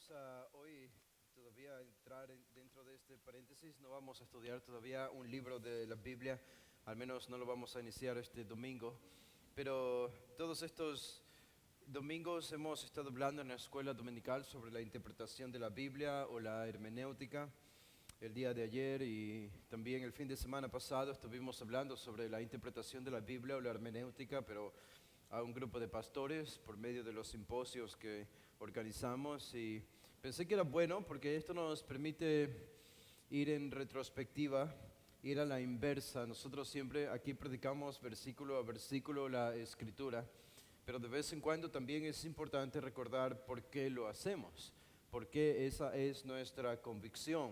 vamos a hoy todavía entrar dentro de este paréntesis. No vamos a estudiar todavía un libro de la Biblia, al menos no lo vamos a iniciar este domingo. Pero todos estos domingos hemos estado hablando en la escuela dominical sobre la interpretación de la Biblia o la hermenéutica. El día de ayer y también el fin de semana pasado estuvimos hablando sobre la interpretación de la Biblia o la hermenéutica, pero a un grupo de pastores por medio de los simposios que organizamos, y pensé que era bueno porque esto nos permite ir en retrospectiva, ir a la inversa. Nosotros siempre aquí predicamos versículo a versículo la escritura, pero de vez en cuando también es importante recordar por qué lo hacemos, porque esa es nuestra convicción.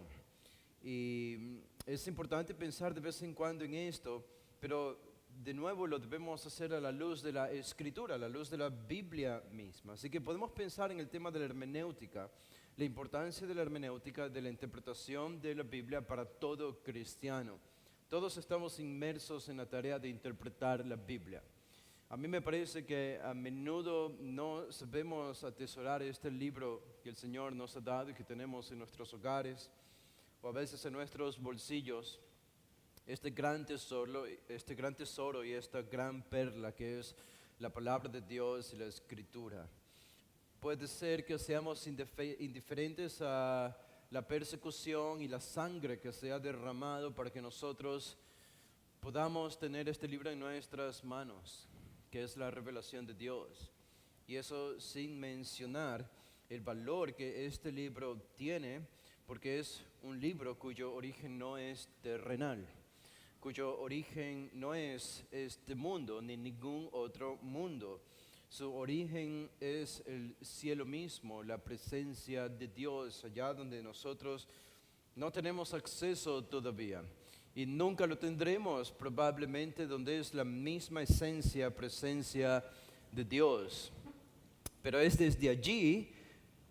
Y es importante pensar de vez en cuando en esto, pero de nuevo lo debemos hacer a la luz de la Escritura, a la luz de la Biblia misma. Así que podemos pensar en el tema de la hermenéutica, la importancia de la hermenéutica, de la interpretación de la Biblia para todo cristiano. Todos estamos inmersos en la tarea de interpretar la Biblia. A mí me parece que a menudo no sabemos atesorar este libro que el Señor nos ha dado y que tenemos en nuestros hogares, o a veces en nuestros bolsillos, este gran tesoro y esta gran perla que es la palabra de Dios y la Escritura. Puede ser que seamos indiferentes a la persecución y la sangre que se ha derramado para que nosotros podamos tener este libro en nuestras manos, que es la revelación de Dios. Y eso sin mencionar el valor que este libro tiene, porque es un libro cuyo origen no es terrenal, cuyo origen no es este mundo ni ningún otro mundo. Su origen es el cielo mismo, la presencia de Dios, allá donde nosotros no tenemos acceso todavía y nunca lo tendremos probablemente, donde es la misma esencia, presencia de Dios. Pero es desde allí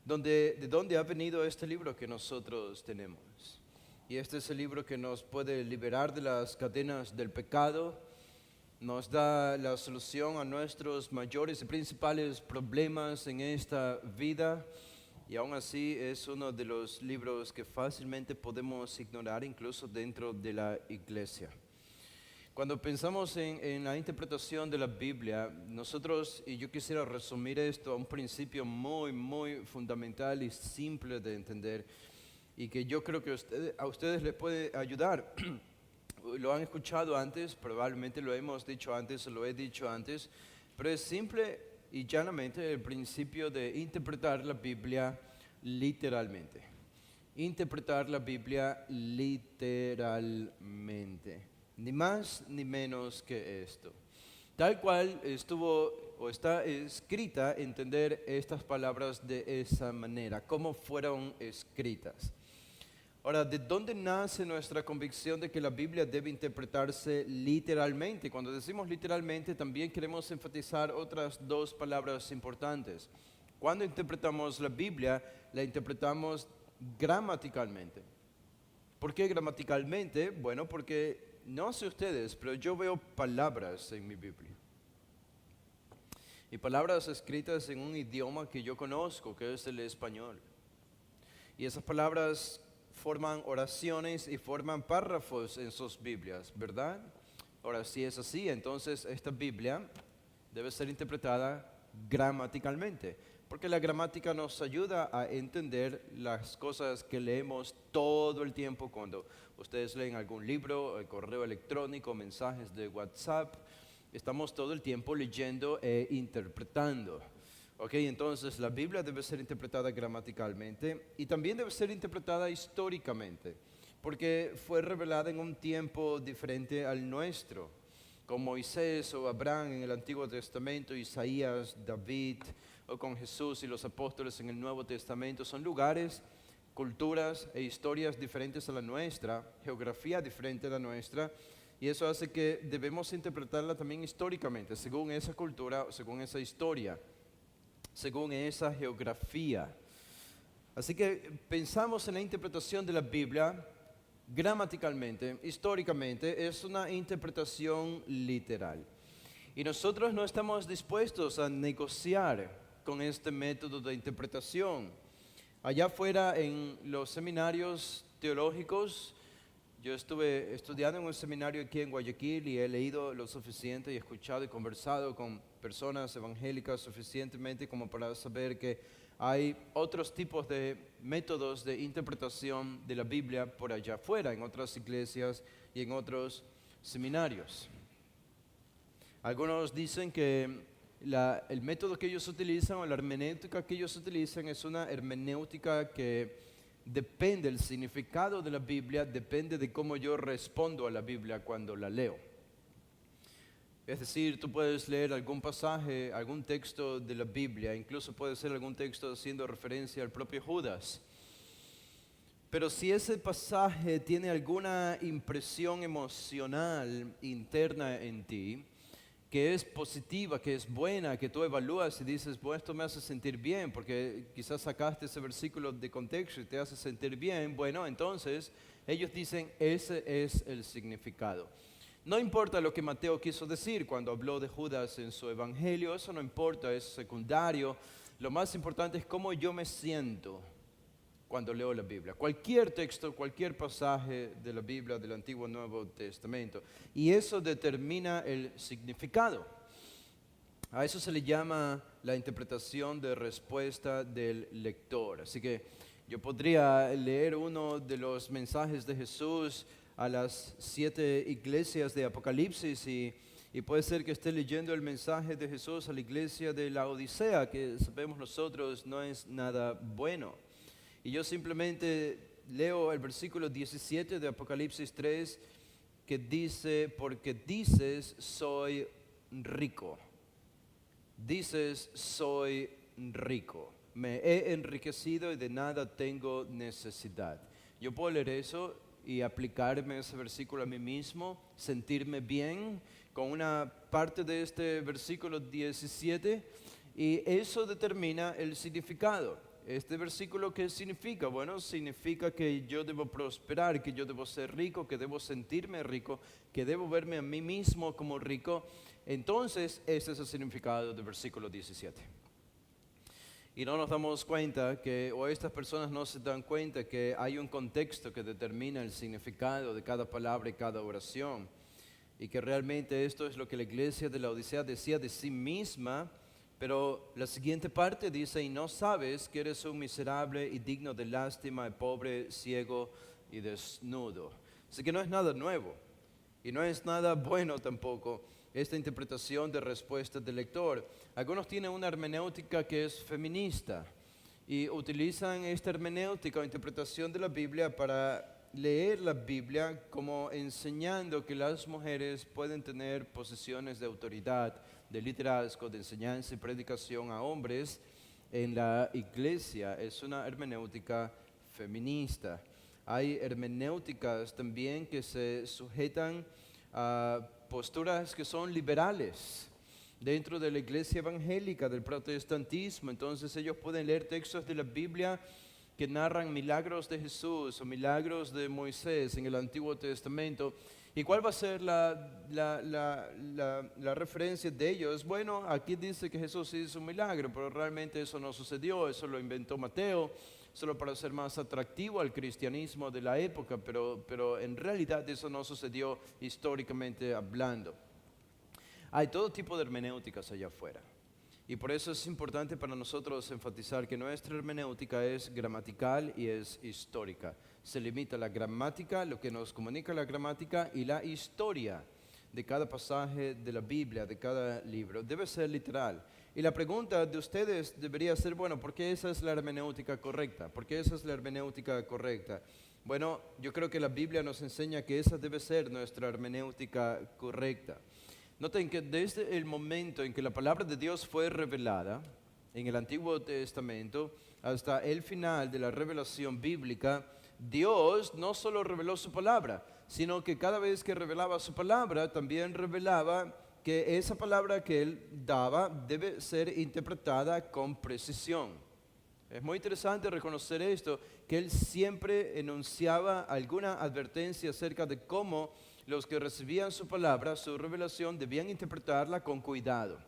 de donde ha venido este libro que nosotros tenemos. Y este es el libro que nos puede liberar de las cadenas del pecado, nos da la solución a nuestros mayores y principales problemas en esta vida, y aún así es uno de los libros que fácilmente podemos ignorar incluso dentro de la iglesia. Cuando pensamos en la interpretación de la Biblia, nosotros, y yo quisiera resumir esto a un principio muy, muy fundamental y simple de entender, y que yo creo que a ustedes les puede ayudar. Lo han escuchado antes, probablemente lo hemos dicho antes, o lo he dicho antes, pero es simple y llanamente el principio de interpretar la Biblia literalmente. Interpretar la Biblia literalmente. Ni más ni menos que esto. Tal cual estuvo o está escrita, entender estas palabras de esa manera, como fueron escritas. Ahora, ¿de dónde nace nuestra convicción de que la Biblia debe interpretarse literalmente? Cuando decimos literalmente, también queremos enfatizar otras dos palabras importantes. Cuando interpretamos la Biblia, la interpretamos gramaticalmente. ¿Por qué gramaticalmente? Bueno, porque no sé ustedes, pero yo veo palabras en mi Biblia. Y palabras escritas en un idioma que yo conozco, que es el español. Y esas palabras forman oraciones y forman párrafos en sus Biblias, ¿verdad? Ahora, si es así, entonces esta Biblia debe ser interpretada gramaticalmente, porque la gramática nos ayuda a entender las cosas que leemos todo el tiempo. Cuando ustedes leen algún libro, el correo electrónico, mensajes de WhatsApp, estamos todo el tiempo leyendo e interpretando. Ok, entonces la Biblia debe ser interpretada gramaticalmente y también debe ser interpretada históricamente, porque fue revelada en un tiempo diferente al nuestro, con Moisés o Abraham en el Antiguo Testamento, Isaías, David, o con Jesús y los apóstoles en el Nuevo Testamento. Son lugares, culturas e historias diferentes a la nuestra, geografía diferente a la nuestra, y eso hace que debemos interpretarla también históricamente, según esa cultura, según esa historia, según esa geografía. Así que pensamos en la interpretación de la Biblia gramaticalmente, históricamente, es una interpretación literal. Y nosotros no estamos dispuestos a negociar con este método de interpretación. Allá afuera en los seminarios teológicos, yo estuve estudiando en un seminario aquí en Guayaquil y he leído lo suficiente y escuchado y conversado con personas evangélicas suficientemente como para saber que hay otros tipos de métodos de interpretación de la Biblia por allá afuera, en otras iglesias y en otros seminarios. Algunos dicen que el método que ellos utilizan o la hermenéutica que ellos utilizan es una hermenéutica que depende, el significado de la Biblia depende de cómo yo respondo a la Biblia cuando la leo. Es decir, tú puedes leer algún pasaje, algún texto de la Biblia, incluso puede ser algún texto haciendo referencia al propio Judas. Pero si ese pasaje tiene alguna impresión emocional interna en ti, que es positiva, que es buena, que tú evalúas y dices, bueno, esto me hace sentir bien, porque quizás sacaste ese versículo de contexto y te hace sentir bien, bueno, entonces ellos dicen, ese es el significado. No importa lo que Mateo quiso decir cuando habló de Judas en su evangelio, eso no importa, es secundario. Lo más importante es cómo yo me siento cuando leo la Biblia. Cualquier texto, cualquier pasaje de la Biblia, del Antiguo y Nuevo Testamento. Y eso determina el significado. A eso se le llama la interpretación de respuesta del lector. Así que yo podría leer uno de los mensajes de Jesús a las 7 iglesias de Apocalipsis y puede ser que esté leyendo el mensaje de Jesús a la iglesia de la Odisea, que sabemos nosotros no es nada bueno. Y yo simplemente leo el versículo 17 de Apocalipsis 3 que dice, porque dices soy rico. Dices soy rico. Me he enriquecido y de nada tengo necesidad. Yo puedo leer eso y aplicarme ese versículo a mí mismo, sentirme bien con una parte de este versículo 17 y eso determina el significado. Este versículo, ¿qué significa? Bueno, significa que yo debo prosperar, que yo debo ser rico, que debo sentirme rico, que debo verme a mí mismo como rico. Entonces, ese es el significado del versículo 17. Y no nos damos cuenta que, o estas personas no se dan cuenta que hay un contexto que determina el significado de cada palabra y cada oración. Y que realmente esto es lo que la iglesia de la Odisea decía de sí misma. Pero la siguiente parte dice, y no sabes que eres un miserable y digno de lástima, pobre, ciego y desnudo. Así que no es nada nuevo y no es nada bueno tampoco esta interpretación de respuesta del lector. Algunos tienen una hermenéutica que es feminista y utilizan esta hermenéutica o interpretación de la Biblia para leer la Biblia como enseñando que las mujeres pueden tener posiciones de autoridad, de liderazgo, de enseñanza y predicación a hombres en la iglesia. Es una hermenéutica feminista. Hay hermenéuticas también que se sujetan a posturas que son liberales dentro de la iglesia evangélica, del protestantismo. Entonces ellos pueden leer textos de la Biblia que narran milagros de Jesús o milagros de Moisés en el Antiguo Testamento. ¿Y cuál va a ser la referencia de ellos? Bueno, aquí dice que Jesús hizo un milagro, pero realmente eso no sucedió, eso lo inventó Mateo, solo para ser más atractivo al cristianismo de la época, pero en realidad eso no sucedió históricamente hablando. Hay todo tipo de hermenéuticas allá afuera. Y por eso es importante para nosotros enfatizar que nuestra hermenéutica es gramatical y es histórica. Se limita a la gramática, lo que nos comunica la gramática y la historia de cada pasaje de la Biblia, de cada libro. Debe ser literal. Y la pregunta de ustedes debería ser, bueno, ¿por qué esa es la hermenéutica correcta? ¿Por qué esa es la hermenéutica correcta? Bueno, yo creo que la Biblia nos enseña que esa debe ser nuestra hermenéutica correcta. Noten que desde el momento en que la palabra de Dios fue revelada en el Antiguo Testamento hasta el final de la revelación bíblica, Dios no solo reveló su palabra, sino que cada vez que revelaba su palabra, también revelaba que esa palabra que Él daba debe ser interpretada con precisión. Es muy interesante reconocer esto, que Él siempre enunciaba alguna advertencia acerca de cómo los que recibían su palabra, su revelación, debían interpretarla con cuidado.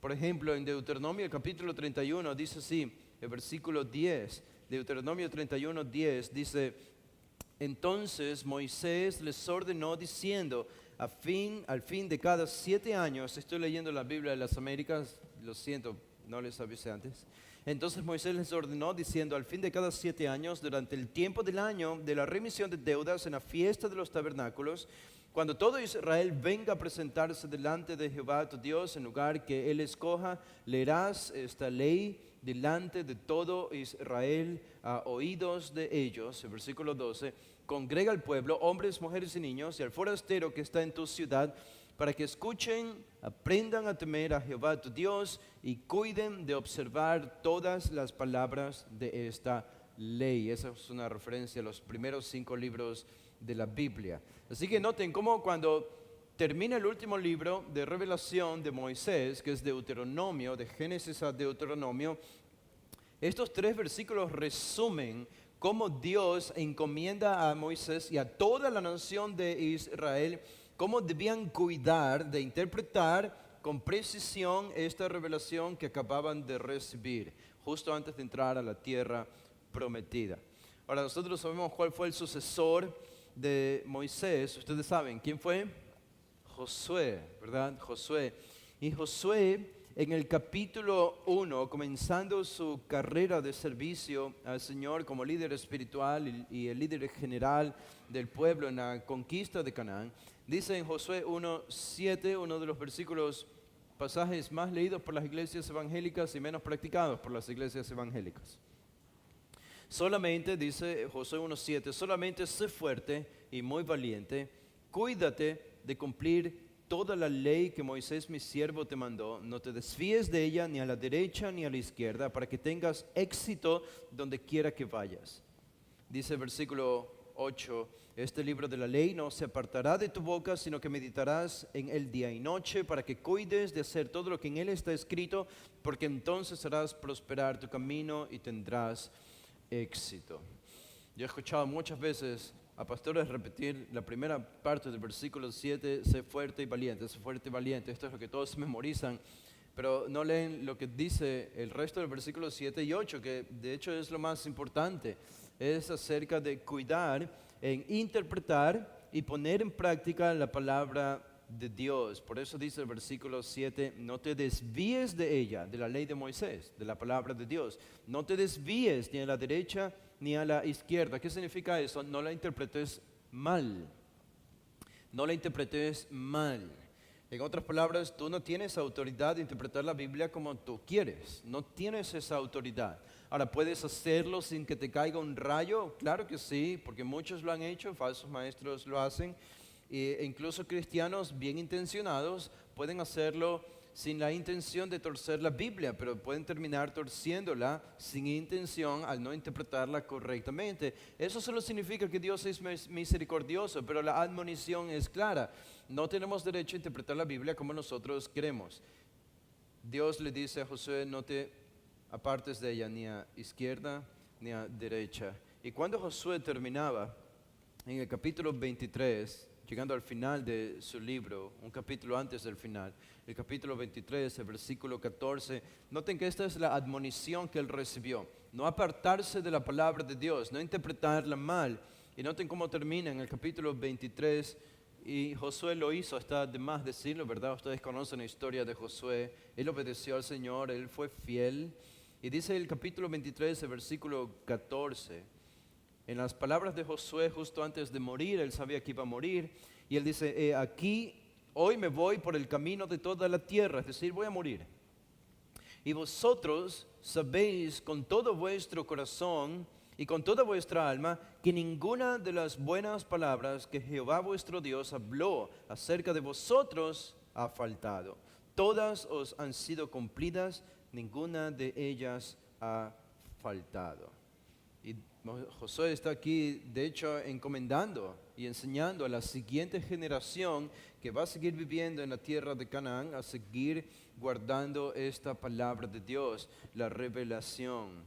Por ejemplo, en Deuteronomio capítulo 31 dice así, el versículo 10, Deuteronomio 31:10 dice: entonces Moisés les ordenó diciendo, al fin de cada 7 años, estoy leyendo la Biblia de las Américas, lo siento, no les avisé antes. Entonces Moisés les ordenó diciendo, al fin de cada 7 años, durante el tiempo del año de la remisión de deudas, en la fiesta de los tabernáculos, cuando todo Israel venga a presentarse delante de Jehová tu Dios en lugar que Él escoja, leerás esta ley delante de todo Israel a oídos de ellos. El versículo 12, congrega al pueblo, hombres, mujeres y niños, y al forastero que está en tu ciudad, para que escuchen, aprendan a temer a Jehová tu Dios y cuiden de observar todas las palabras de esta ley. Esa es una referencia a los primeros 5 libros de la Biblia. Así que noten cómo cuando termina el último libro de revelación de Moisés, que es Deuteronomio, de Génesis a Deuteronomio, estos 3 versículos resumen cómo Dios encomienda a Moisés y a toda la nación de Israel cómo debían cuidar de interpretar con precisión esta revelación que acababan de recibir, justo antes de entrar a la tierra prometida. Ahora, nosotros sabemos cuál fue el sucesor de Moisés. Ustedes saben, ¿quién fue? Josué, ¿verdad? Josué. Y Josué, en el capítulo 1, comenzando su carrera de servicio al Señor como líder espiritual y el líder general del pueblo en la conquista de Canaán, dice en Josué 1:7, uno de los pasajes más leídos por las iglesias evangélicas y menos practicados por las iglesias evangélicas. Solamente, dice Josué 1:7, solamente sé fuerte y muy valiente, cuídate de cumplir toda la ley que Moisés mi siervo te mandó, no te desvíes de ella ni a la derecha ni a la izquierda, para que tengas éxito donde quiera que vayas. Dice el versículo 8, este libro de la ley no se apartará de tu boca, sino que meditarás en él día y noche, para que cuides de hacer todo lo que en él está escrito, porque entonces harás prosperar tu camino y tendrás éxito. Yo he escuchado muchas veces a pastores repetir la primera parte del versículo 7, sé fuerte y valiente, sé fuerte y valiente. Esto es lo que todos memorizan, pero no leen lo que dice el resto del versículo 7 y 8, que de hecho es lo más importante. Es acerca de cuidar en interpretar y poner en práctica la palabra de Dios. Por eso dice el versículo 7, no te desvíes de ella, de la ley de Moisés, de la palabra de Dios. No te desvíes ni a la derecha ni a la izquierda. ¿Qué significa eso? No la interpretes mal. No la interpretes mal. En otras palabras, tú no tienes autoridad de interpretar la Biblia como tú quieres. No tienes esa autoridad. Ahora, ¿puedes hacerlo sin que te caiga un rayo? Claro que sí, porque muchos lo han hecho, falsos maestros lo hacen. E incluso cristianos bien intencionados pueden hacerlo sin la intención de torcer la Biblia, pero pueden terminar torciéndola sin intención al no interpretarla correctamente. Eso solo significa que Dios es misericordioso, pero la admonición es clara. No tenemos derecho a interpretar la Biblia como nosotros queremos. Dios le dice a Josué, no te apartes de ella ni a izquierda ni a derecha. Y cuando Josué terminaba, en el capítulo 23, llegando al final de su libro, un capítulo antes del final, el capítulo 23, el versículo 14, noten que esta es la admonición que él recibió. No apartarse de la palabra de Dios, no interpretarla mal. Y noten cómo termina en el capítulo 23, y Josué lo hizo, está de más decirlo, ¿verdad? Ustedes conocen la historia de Josué. Él obedeció al Señor, él fue fiel. Y dice el capítulo 23, el versículo 14, en las palabras de Josué justo antes de morir, él sabía que iba a morir, y él dice, aquí hoy me voy por el camino de toda la tierra, es decir, voy a morir. Y vosotros sabéis con todo vuestro corazón y con toda vuestra alma que ninguna de las buenas palabras que Jehová vuestro Dios habló acerca de vosotros ha faltado. Todas os han sido cumplidas, ninguna de ellas ha faltado. Y Josué está aquí, de hecho, encomendando y enseñando a la siguiente generación que va a seguir viviendo en la tierra de Canaán, a seguir guardando esta palabra de Dios, la revelación.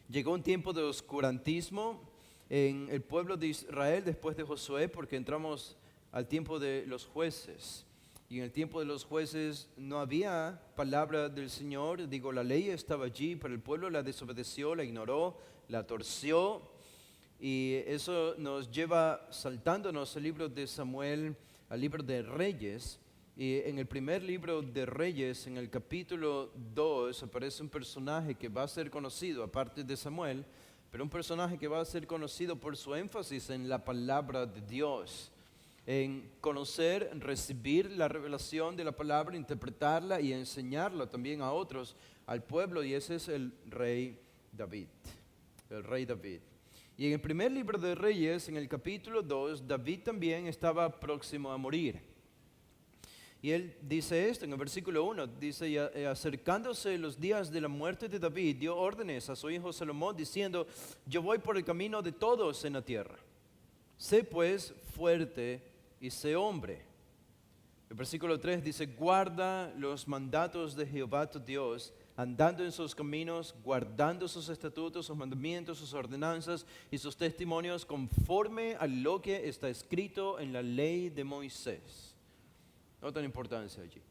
Llegó un tiempo de oscurantismo en el pueblo de Israel después de Josué, porque entramos al tiempo de los jueces. y en el tiempo de los jueces no había palabra del Señor. Digo, la ley estaba allí, pero el pueblo la desobedeció, la ignoró, la torció. Y eso nos lleva saltándonos el libro de Samuel al libro de Reyes. Y en el primer libro de Reyes, en el capítulo 2, aparece un personaje que va a ser conocido, aparte de Samuel, pero un personaje que va a ser conocido por su énfasis en la palabra de Dios, en conocer, recibir la revelación de la palabra, interpretarla y enseñarla también a otros, al pueblo, y ese es el rey David, el rey David. Y en el primer libro de Reyes, en el capítulo 2, David también estaba próximo a morir. Y él dice esto en el versículo 1, dice, y acercándose los días de la muerte de David, dio órdenes a su hijo Salomón, diciendo, yo voy por el camino de todos en la tierra. Sé pues fuerte y sé hombre. El versículo 3 dice, guarda los mandatos de Jehová tu Dios, andando en sus caminos, guardando sus estatutos, sus mandamientos, sus ordenanzas y sus testimonios, conforme a lo que está escrito en la ley de Moisés. Nota la importancia allí.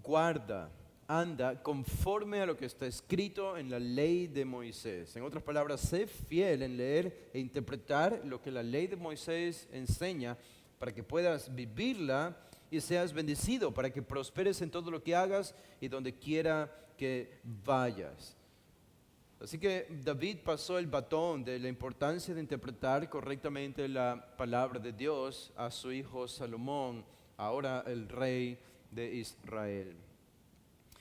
Guarda, anda conforme a lo que está escrito en la ley de Moisés. En otras palabras, sé fiel en leer e interpretar lo que la ley de Moisés enseña para que puedas vivirla y seas bendecido, para que prosperes en todo lo que hagas y donde quiera que vayas. Así que David pasó el batón de la importancia de interpretar correctamente la palabra de Dios a su hijo Salomón, ahora el rey de Israel.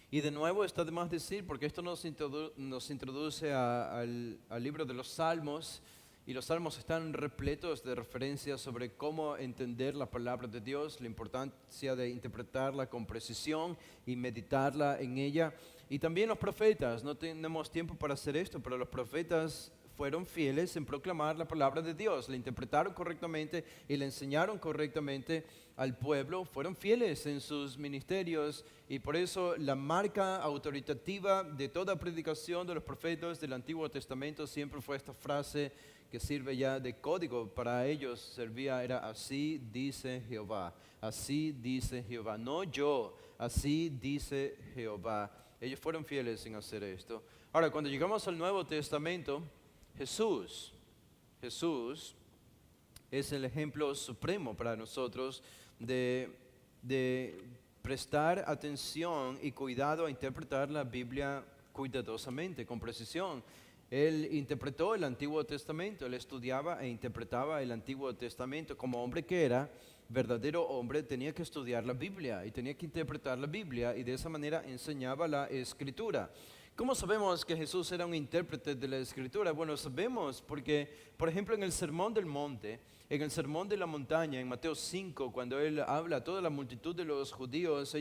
Y de nuevo está de más decir, porque esto nos introduce al libro de los Salmos, y los Salmos están repletos de referencias sobre cómo entender la palabra de Dios, la importancia de interpretarla con precisión y meditarla en ella. Y también los profetas, no tenemos tiempo para hacer esto, pero los profetas fueron fieles en proclamar la palabra de Dios, la interpretaron correctamente y la enseñaron correctamente al pueblo, fueron fieles en sus ministerios, y por eso la marca autoritativa de toda predicación de los profetas del Antiguo Testamento siempre fue esta frase que sirve ya de código para ellos, servía, era así dice Jehová, así dice Jehová, no yo, así dice Jehová. Ellos fueron fieles en hacer esto. Ahora, cuando llegamos al Nuevo Testamento, Jesús es el ejemplo supremo para nosotros de prestar atención y cuidado a interpretar la Biblia cuidadosamente, con precisión. Él interpretó el Antiguo Testamento, él estudiaba e interpretaba el Antiguo Testamento. Como hombre que era, verdadero hombre, tenía que estudiar la Biblia y tenía que interpretar la Biblia, y de esa manera enseñaba la Escritura. ¿Cómo sabemos que Jesús era un intérprete de la Escritura? Bueno, sabemos porque, por ejemplo, en el Sermón del Monte, en el Sermón de la Montaña, en Mateo 5, cuando él habla a toda la multitud de los judíos,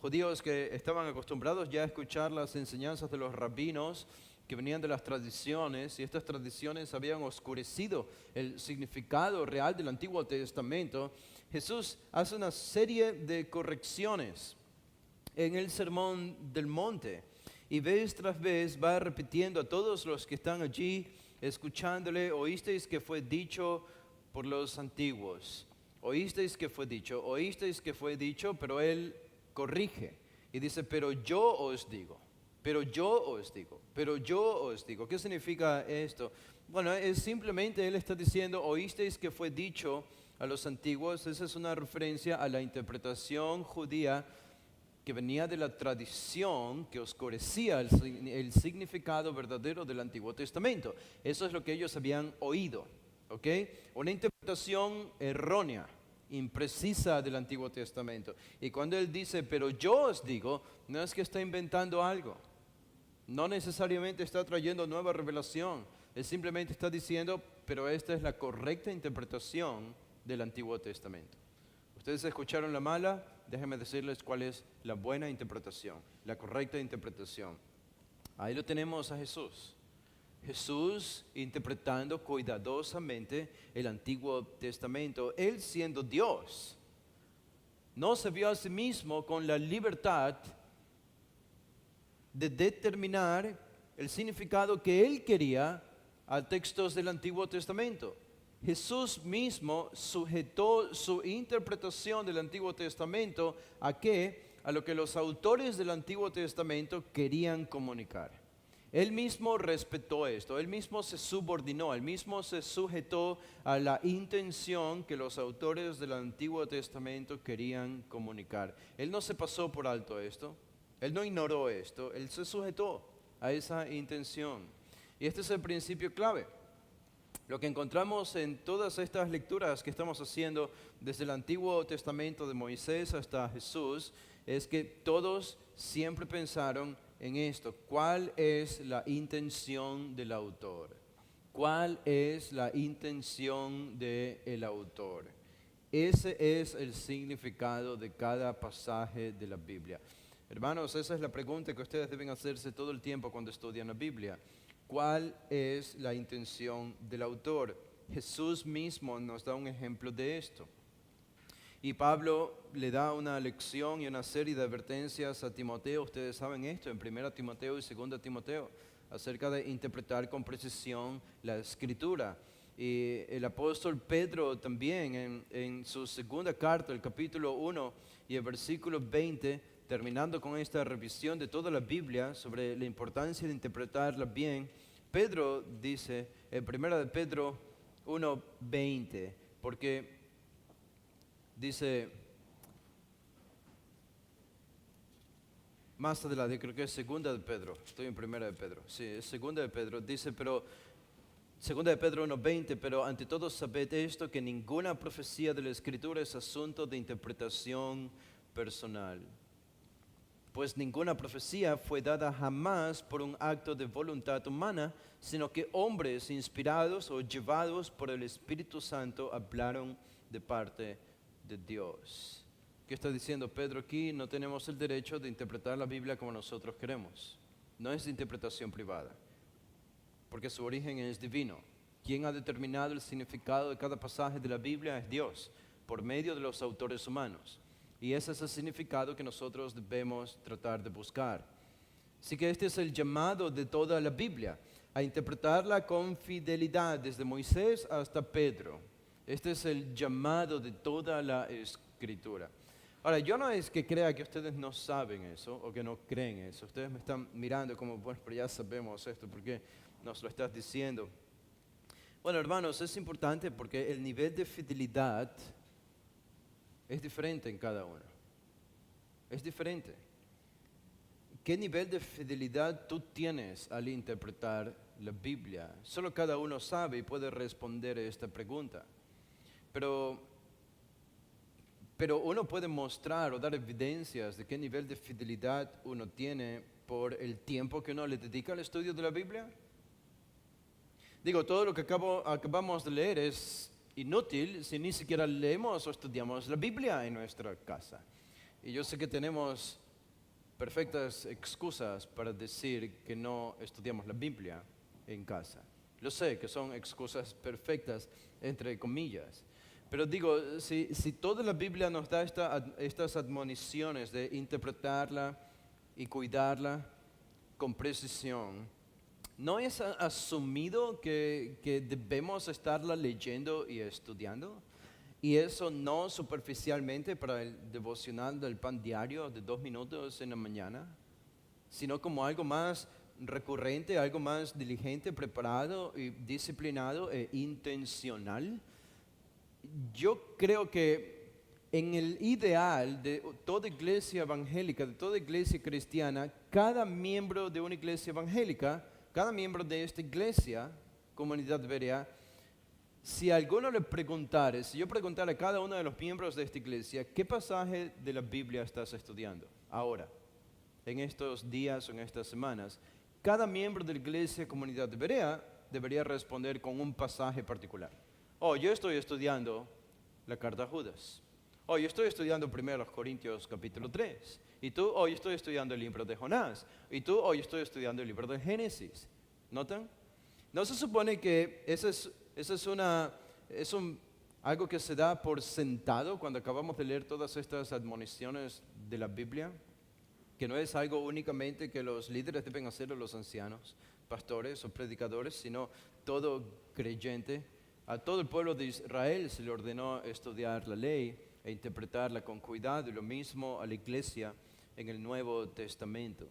judíos que estaban acostumbrados ya a escuchar las enseñanzas de los rabinos, que venían de las tradiciones, y estas tradiciones habían oscurecido el significado real del Antiguo Testamento, Jesús hace una serie de correcciones en el Sermón del Monte, y vez tras vez va repitiendo a todos los que están allí escuchándole: oísteis que fue dicho por los antiguos, oísteis que fue dicho, pero él corrige y dice: pero yo os digo. Pero yo os digo. ¿Qué significa esto? Bueno, es simplemente él está diciendo: oísteis que fue dicho a los antiguos. Esa es una referencia a la interpretación judía que venía de la tradición que oscurecía el significado verdadero del Antiguo Testamento. Eso es lo que ellos habían oído, ¿ok? Una interpretación errónea, imprecisa del Antiguo Testamento. Y cuando él dice: pero yo os digo, no es que está inventando algo. No necesariamente está trayendo nueva revelación. Él simplemente está diciendo: pero esta es la correcta interpretación del Antiguo Testamento. Ustedes escucharon la mala, déjenme decirles cuál es la buena interpretación, la correcta interpretación. Ahí lo tenemos a Jesús. Jesús interpretando cuidadosamente el Antiguo Testamento. Él, siendo Dios, no se vio a sí mismo con la libertad de determinar el significado que él quería a textos del Antiguo Testamento. Jesús mismo sujetó su interpretación del Antiguo Testamento ¿a qué? A lo que los autores del Antiguo Testamento querían comunicar. Él mismo respetó esto, él mismo se subordinó, él mismo se sujetó a la intención que los autores del Antiguo Testamento querían comunicar. Él no se pasó por alto esto, él no ignoró esto, él se sujetó a esa intención. Y este es el principio clave. Lo que encontramos en todas estas lecturas que estamos haciendo desde el Antiguo Testamento de Moisés hasta Jesús es que todos siempre pensaron en esto. ¿Cuál es la intención del autor? ¿Cuál es la intención del autor? Ese es el significado de cada pasaje de la Biblia. Hermanos, esa es la pregunta que ustedes deben hacerse todo el tiempo cuando estudian la Biblia. ¿Cuál es la intención del autor? Jesús mismo nos da un ejemplo de esto. Y Pablo le da una lección y una serie de advertencias a Timoteo. Ustedes saben esto en 1 Timoteo y 2 Timoteo, acerca de interpretar con precisión la Escritura. Y el apóstol Pedro también en su segunda carta, el capítulo 1 y el versículo 20, terminando con esta revisión de toda la Biblia sobre la importancia de interpretarla bien, Pedro dice, en 1 de Pedro 1:20, porque dice, más adelante, creo que es 2 de Pedro, estoy en 1 de Pedro, sí, es 2 de Pedro, dice, pero 2 de Pedro 1:20, pero ante todo sabed esto, que ninguna profecía de la Escritura es asunto de interpretación personal. Pues ninguna profecía fue dada jamás por un acto de voluntad humana, sino que hombres inspirados o llevados por el Espíritu Santo hablaron de parte de Dios. ¿Qué está diciendo Pedro aquí? No tenemos el derecho de interpretar la Biblia como nosotros queremos. No es de interpretación privada, porque su origen es divino. Quien ha determinado el significado de cada pasaje de la Biblia es Dios, por medio de los autores humanos. Y ese es el significado que nosotros debemos tratar de buscar. Así que este es el llamado de toda la Biblia, a interpretarla con fidelidad, desde Moisés hasta Pedro. Este es el llamado de toda la Escritura. Ahora, yo no es que crea que ustedes no saben eso o que no creen eso. Ustedes me están mirando como, bueno, pero ya sabemos esto, ¿por qué nos lo estás diciendo? Bueno, hermanos, es importante porque el nivel de fidelidad es diferente en cada uno. Es diferente. ¿Qué nivel de fidelidad tú tienes al interpretar la Biblia? Solo cada uno sabe y puede responder a esta pregunta. Pero uno puede mostrar o dar evidencias de qué nivel de fidelidad uno tiene por el tiempo que uno le dedica al estudio de la Biblia. Digo, todo lo que acabamos de leer es inútil si ni siquiera leemos o estudiamos la Biblia en nuestra casa. Y yo sé que tenemos perfectas excusas para decir que no estudiamos la Biblia en casa. Lo sé que son excusas perfectas, entre comillas. Pero digo, si toda la Biblia nos da estas admoniciones de interpretarla y cuidarla con precisión, ¿no es asumido que debemos estarla leyendo y estudiando? Y eso no superficialmente para el devocional del pan diario de 2 minutos en la mañana, sino como algo más recurrente, algo más diligente, preparado y disciplinado e intencional. Yo creo que en el ideal de toda iglesia evangélica, de toda iglesia cristiana, cada miembro de una iglesia evangélica, cada miembro de esta iglesia, comunidad Berea, si alguno le preguntara, si yo preguntara a cada uno de los miembros de esta iglesia, ¿qué pasaje de la Biblia estás estudiando ahora, en estos días o en estas semanas? Cada miembro de la iglesia comunidad de Berea debería responder con un pasaje particular. Oh, yo estoy estudiando la carta a Judas. Oh, yo estoy estudiando 1 Corintios capítulo 3. Y tú, oh, yo estoy estudiando el libro de Jonás. Y tú, oh, yo estoy estudiando el libro de Génesis. ¿Notan? ¿No se supone que eso es algo que se da por sentado cuando acabamos de leer todas estas admoniciones de la Biblia? Que no es algo únicamente que los líderes deben hacer, o los ancianos, pastores o predicadores, sino todo creyente A todo el pueblo de Israel se le ordenó estudiar la ley e interpretarla con cuidado, y lo mismo a la iglesia en el Nuevo Testamento.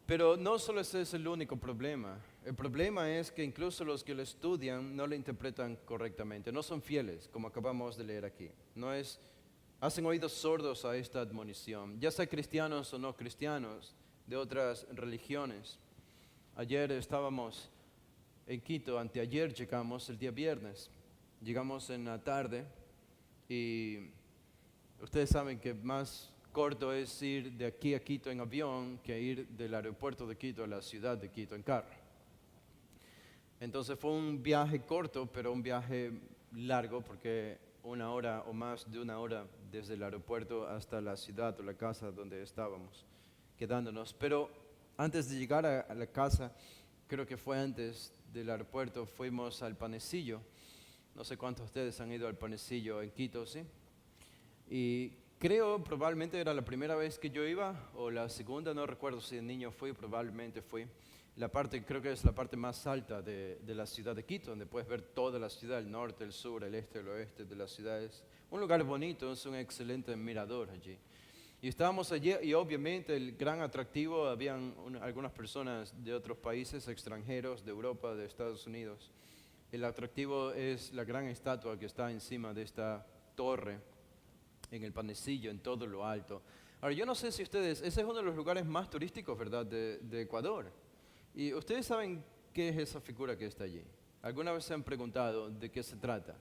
Pero no solo ese es el único problema. El problema es que incluso los que lo estudian no lo interpretan correctamente, no son fieles, como acabamos de leer aquí. Hacen oídos sordos a esta admonición, ya sea cristianos o no cristianos, de otras religiones. Ayer estábamos en Quito, anteayer llegamos el día viernes. Llegamos en la tarde y ustedes saben que más corto es ir de aquí a Quito en avión que ir del aeropuerto de Quito a la ciudad de Quito en carro. Entonces fue un viaje corto, pero un viaje largo, porque 1 hora o más de 1 hora desde el aeropuerto hasta la ciudad o la casa donde estábamos quedándonos. Pero antes de llegar a la casa, creo que fue antes del aeropuerto, fuimos al Panecillo. No sé cuántos de ustedes han ido al Panecillo en Quito, ¿sí? Y creo probablemente era la primera vez que yo iba, o la segunda, no recuerdo si de niño fui, probablemente fui. Creo que es la parte más alta de la ciudad de Quito, donde puedes ver toda la ciudad, el norte, el sur, el este, el oeste de la ciudad. Es un lugar bonito, es un excelente mirador allí. Y estábamos allí y obviamente el gran atractivo, habían algunas personas de otros países, extranjeros, de Europa, de Estados Unidos. El atractivo es la gran estatua que está encima de esta torre, en el Panecillo, en todo lo alto. Ahora, yo no sé si ustedes, ese es uno de los lugares más turísticos, ¿verdad?, de Ecuador. Y ustedes saben qué es esa figura que está allí. ¿Alguna vez se han preguntado de qué se trata?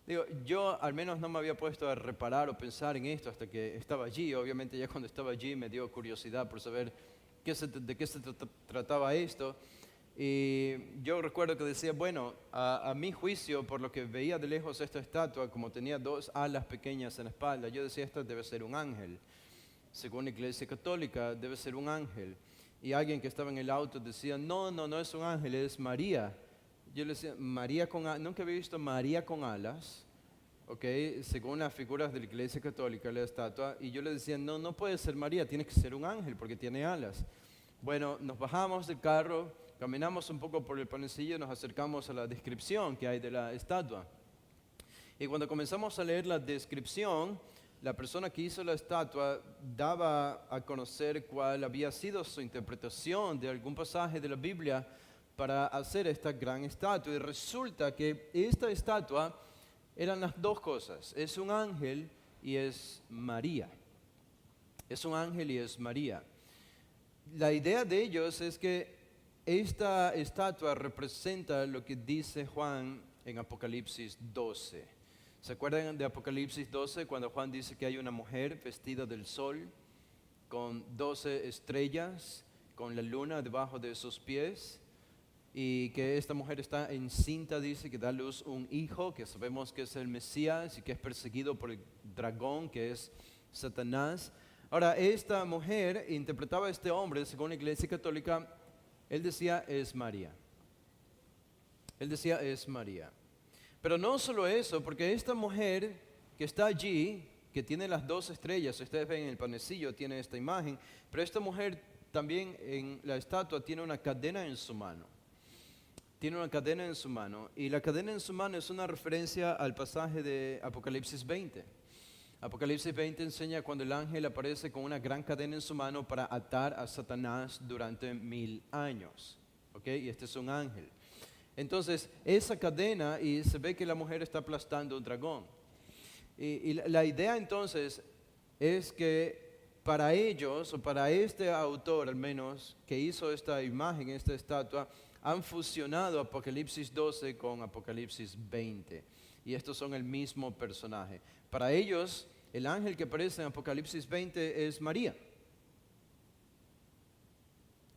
Digo, yo al menos no me había puesto a reparar o pensar en esto hasta que estaba allí. Obviamente ya cuando estaba allí me dio curiosidad por saber de qué se trataba esto. Y yo recuerdo que decía, bueno, a mi juicio, por lo que veía de lejos esta estatua, como tenía 2 alas pequeñas en la espalda, yo decía, esto debe ser un ángel. Según la Iglesia Católica, debe ser un ángel. Y alguien que estaba en el auto decía, no es un ángel, es María. Yo le decía, nunca había visto María con alas, ¿ok? Según las figuras de la Iglesia Católica, la estatua. Y yo le decía, no puede ser María, tiene que ser un ángel porque tiene alas. Bueno, nos bajamos del carro, caminamos un poco por el Panecillo y nos acercamos a la descripción que hay de la estatua. Y cuando comenzamos a leer la descripción, la persona que hizo la estatua daba a conocer cuál había sido su interpretación de algún pasaje de la Biblia para hacer esta gran estatua. Y resulta que esta estatua eran las 2 cosas. Es un ángel y es María. Es un ángel y es María. La idea de ellos es que esta estatua representa lo que dice Juan en Apocalipsis 12. ¿Se acuerdan de Apocalipsis 12 cuando Juan dice que hay una mujer vestida del sol con 12 estrellas, con la luna debajo de sus pies, y que esta mujer está encinta, dice, que da a luz un hijo, que sabemos que es el Mesías y que es perseguido por el dragón, que es Satanás? Ahora, esta mujer interpretaba a este hombre, según la Iglesia Católica, él decía, es María. Él decía, es María. Pero no solo eso, porque esta mujer que está allí, que tiene las 2 estrellas, ustedes ven en el Panecillo, tiene esta imagen, pero esta mujer también en la estatua tiene una cadena en su mano. Tiene una cadena en su mano, y la cadena en su mano es una referencia al pasaje de Apocalipsis 20. Apocalipsis 20 enseña cuando el ángel aparece con una gran cadena en su mano para atar a Satanás durante 1000 años. ¿Ok? Y este es un ángel. Entonces, esa cadena, y se ve que la mujer está aplastando un dragón. Y la idea entonces es que para ellos, o para este autor al menos, que hizo esta imagen, esta estatua, han fusionado Apocalipsis 12 con Apocalipsis 20. Y estos son el mismo personaje. Para ellos, el ángel que aparece en Apocalipsis 20 es María,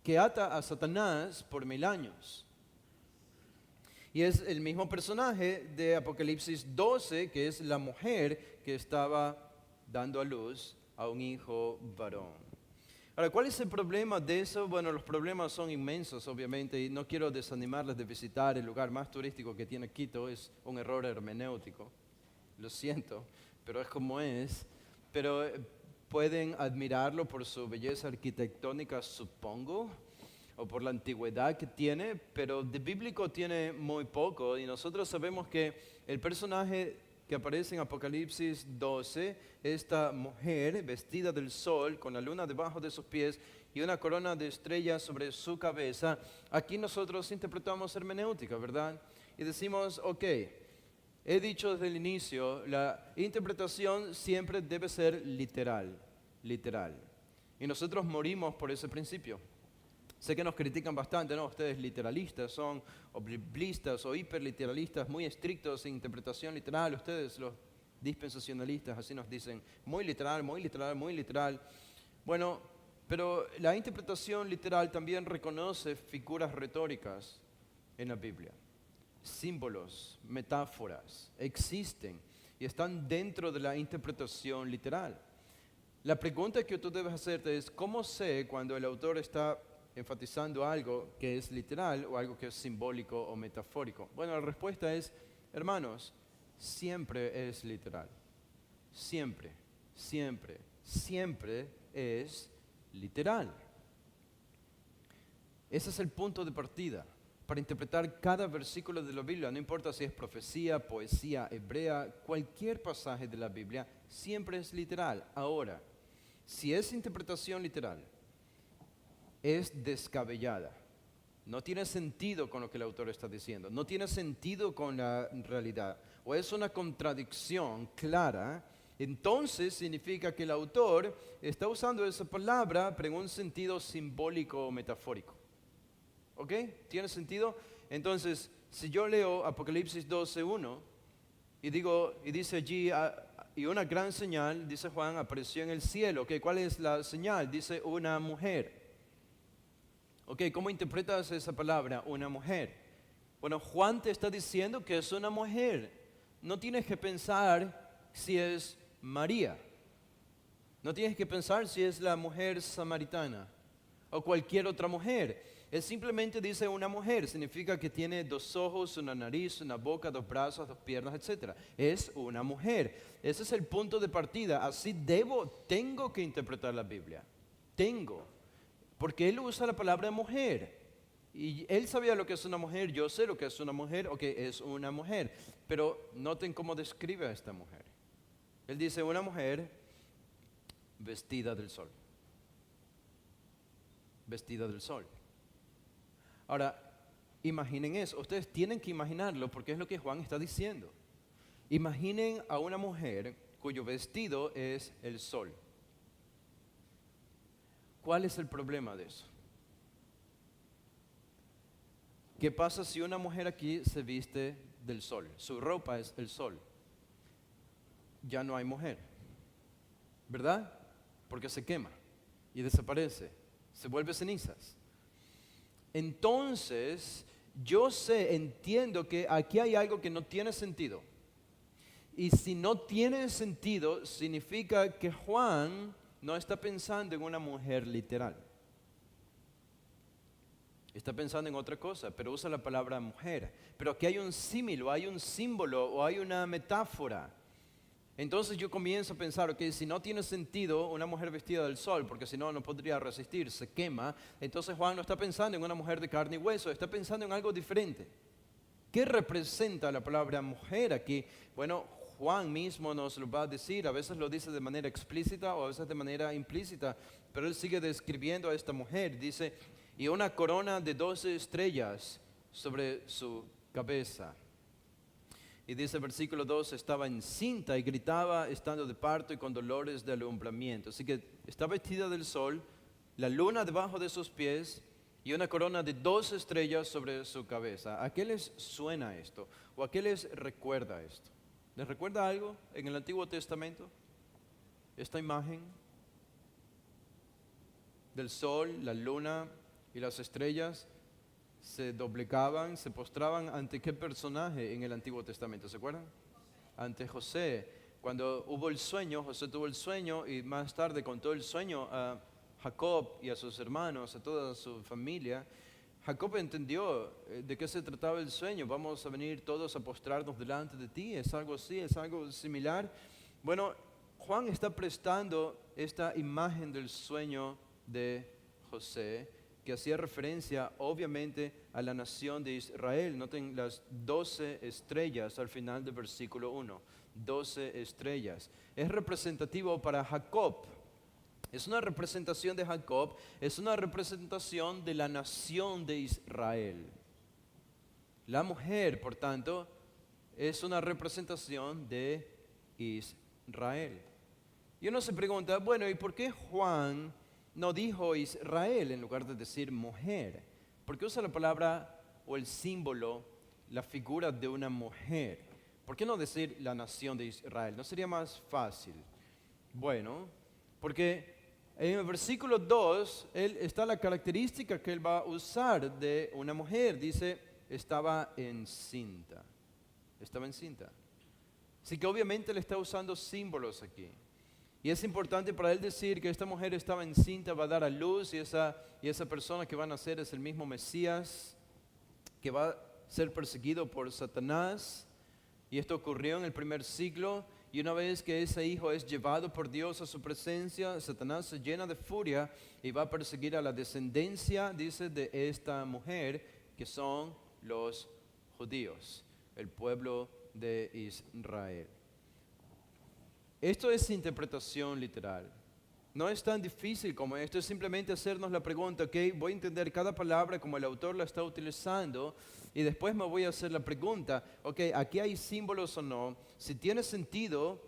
que ata a Satanás por 1000 años. Y es el mismo personaje de Apocalipsis 12, que es la mujer que estaba dando a luz a un hijo varón. Ahora, ¿cuál es el problema de eso? Bueno, los problemas son inmensos, obviamente, y no quiero desanimarles de visitar el lugar más turístico que tiene Quito. Es un error hermenéutico, lo siento, pero es como es. Pero pueden admirarlo por su belleza arquitectónica, supongo. o por la antigüedad que tiene, pero de bíblico tiene muy poco. Y nosotros sabemos que el personaje que aparece en Apocalipsis 12, esta mujer vestida del sol, con la luna debajo de sus pies y una corona de estrellas sobre su cabeza, aquí nosotros interpretamos hermenéutica, ¿verdad? Y decimos, ok, he dicho desde el inicio, la interpretación siempre debe ser literal, literal. Y nosotros morimos por ese principio. Sé que nos critican bastante, ¿no? Ustedes literalistas son, o biblistas, o hiperliteralistas, muy estrictos en interpretación literal. Ustedes, los dispensacionalistas, así nos dicen, muy literal, muy literal, muy literal. Bueno, pero la interpretación literal también reconoce figuras retóricas en la Biblia. Símbolos, metáforas, existen y están dentro de la interpretación literal. La pregunta que tú debes hacerte es, ¿cómo sé cuando el autor está enfatizando algo que es literal o algo que es simbólico o metafórico? Bueno, la respuesta es, hermanos, siempre es literal. Siempre, siempre, siempre es literal. Ese es el punto de partida para interpretar cada versículo de la Biblia. No importa si es profecía, poesía hebrea, cualquier pasaje de la Biblia siempre es literal. Ahora, si es interpretación literal, es descabellada. No tiene sentido con lo que el autor está diciendo. No tiene sentido con la realidad. O es una contradicción clara. Entonces significa que el autor está usando esa palabra, pero en un sentido simbólico o metafórico. ¿Ok? ¿Tiene sentido? Entonces, si yo leo Apocalipsis 12:1 y dice allí, y una gran señal, dice Juan, apareció en el cielo. ¿Ok? ¿Cuál es la señal? Dice una mujer. Ok, ¿cómo interpretas esa palabra? Una mujer. Bueno, Juan te está diciendo que es una mujer. No tienes que pensar si es María. No tienes que pensar si es la mujer samaritana o cualquier otra mujer. Él simplemente dice una mujer. Significa que tiene 2 ojos, una nariz, una boca, 2 brazos, 2 piernas, etc. Es una mujer. Ese es el punto de partida. Así tengo que interpretar la Biblia. Porque él usa la palabra mujer. Y él sabía lo que es una mujer, yo sé lo que es una mujer, ok, es una mujer. Pero noten cómo describe a esta mujer. Él dice una mujer vestida del sol. Vestida del sol. Ahora, imaginen eso. Ustedes tienen que imaginarlo porque es lo que Juan está diciendo. Imaginen a una mujer cuyo vestido es el sol. ¿Cuál es el problema de eso? ¿Qué pasa si una mujer aquí se viste del sol? Su ropa es el sol. Ya no hay mujer, ¿verdad? Porque se quema y desaparece, se vuelve cenizas. Entonces, entiendo que aquí hay algo que no tiene sentido. Y si no tiene sentido, significa que Juan no está pensando en una mujer literal. Está pensando en otra cosa, pero usa la palabra mujer. Pero aquí hay un símil, o hay un símbolo, o hay una metáfora. Entonces yo comienzo a pensar, ok, si no tiene sentido una mujer vestida del sol, porque si no, no podría resistir, se quema. Entonces Juan no está pensando en una mujer de carne y hueso, está pensando en algo diferente. ¿Qué representa la palabra mujer aquí? Bueno, Juan mismo nos lo va a decir, a veces lo dice de manera explícita o a veces de manera implícita, pero él sigue describiendo a esta mujer, dice, y una corona de 12 estrellas sobre su cabeza. Y dice el versículo 2, estaba encinta y gritaba estando de parto y con dolores de alumbramiento. Así que está vestida del sol, la luna debajo de sus pies y una corona de 12 estrellas sobre su cabeza. ¿A qué les suena esto? ¿O a qué les recuerda esto? ¿Les recuerda algo en el Antiguo Testamento? Esta imagen del sol, la luna y las estrellas se doblegaban, se postraban ante qué personaje en el Antiguo Testamento, ¿se acuerdan? Ante José. Cuando hubo el sueño, José tuvo el sueño y más tarde contó el sueño a Jacob y a sus hermanos, a toda su familia. Jacob entendió de qué se trataba el sueño. Vamos a venir todos a postrarnos delante de ti. Es algo así, es algo similar. Bueno, Juan está prestando esta imagen del sueño de José que hacía referencia obviamente a la nación de Israel. Noten las 12 estrellas al final del versículo 1. 12 estrellas. Es representativo para Jacob. Es una representación de Jacob, es una representación de la nación de Israel. La mujer, por tanto, es una representación de Israel. Y uno se pregunta, bueno, ¿y por qué Juan no dijo Israel en lugar de decir mujer? ¿Por qué usa la palabra o el símbolo, la figura de una mujer? ¿Por qué no decir la nación de Israel? ¿No sería más fácil? Bueno, porque en el versículo 2 está la característica que él va a usar de una mujer. Dice, estaba encinta. Estaba encinta. Así que obviamente le está usando símbolos aquí. Y es importante para él decir que esta mujer estaba encinta, va a dar a luz, y esa persona que va a nacer es el mismo Mesías, que va a ser perseguido por Satanás. Y esto ocurrió en el primer siglo. Y una vez que ese hijo es llevado por Dios a su presencia, Satanás se llena de furia y va a perseguir a la descendencia, dice, de esta mujer, que son los judíos, el pueblo de Israel. Esto es interpretación literal. No es tan difícil como esto, es simplemente hacernos la pregunta, ok, voy a entender cada palabra como el autor la está utilizando y después me voy a hacer la pregunta, ok, ¿aquí hay símbolos o no? Si tiene sentido,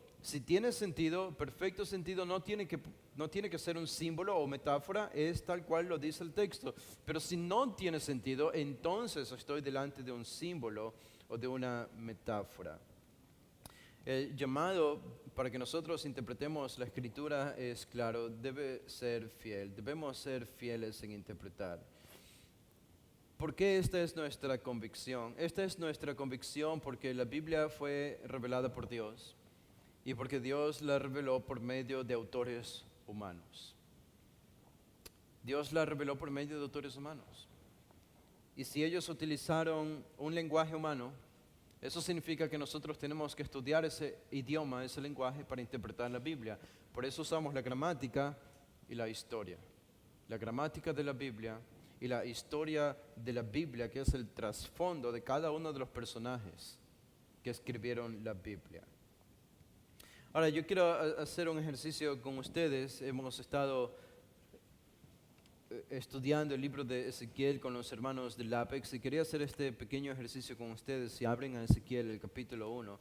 perfecto sentido, no tiene que ser un símbolo o metáfora, es tal cual lo dice el texto. Pero si no tiene sentido, entonces estoy delante de un símbolo o de una metáfora. El llamado para que nosotros interpretemos la Escritura es claro, debe ser fiel, debemos ser fieles en interpretar. ¿Por qué esta es nuestra convicción? Esta es nuestra convicción porque la Biblia fue revelada por Dios y porque Dios la reveló por medio de autores humanos. Dios la reveló por medio de autores humanos. Y si ellos utilizaron un lenguaje humano, eso significa que nosotros tenemos que estudiar ese idioma, ese lenguaje para interpretar la Biblia. Por eso usamos la gramática y la historia. La gramática de la Biblia y la historia de la Biblia, que es el trasfondo de cada uno de los personajes que escribieron la Biblia. Ahora, yo quiero hacer un ejercicio con ustedes. Hemos estado estudiando el libro de Ezequiel con los hermanos del Apex y quería hacer este pequeño ejercicio con ustedes. Si abren a Ezequiel, el capítulo 1,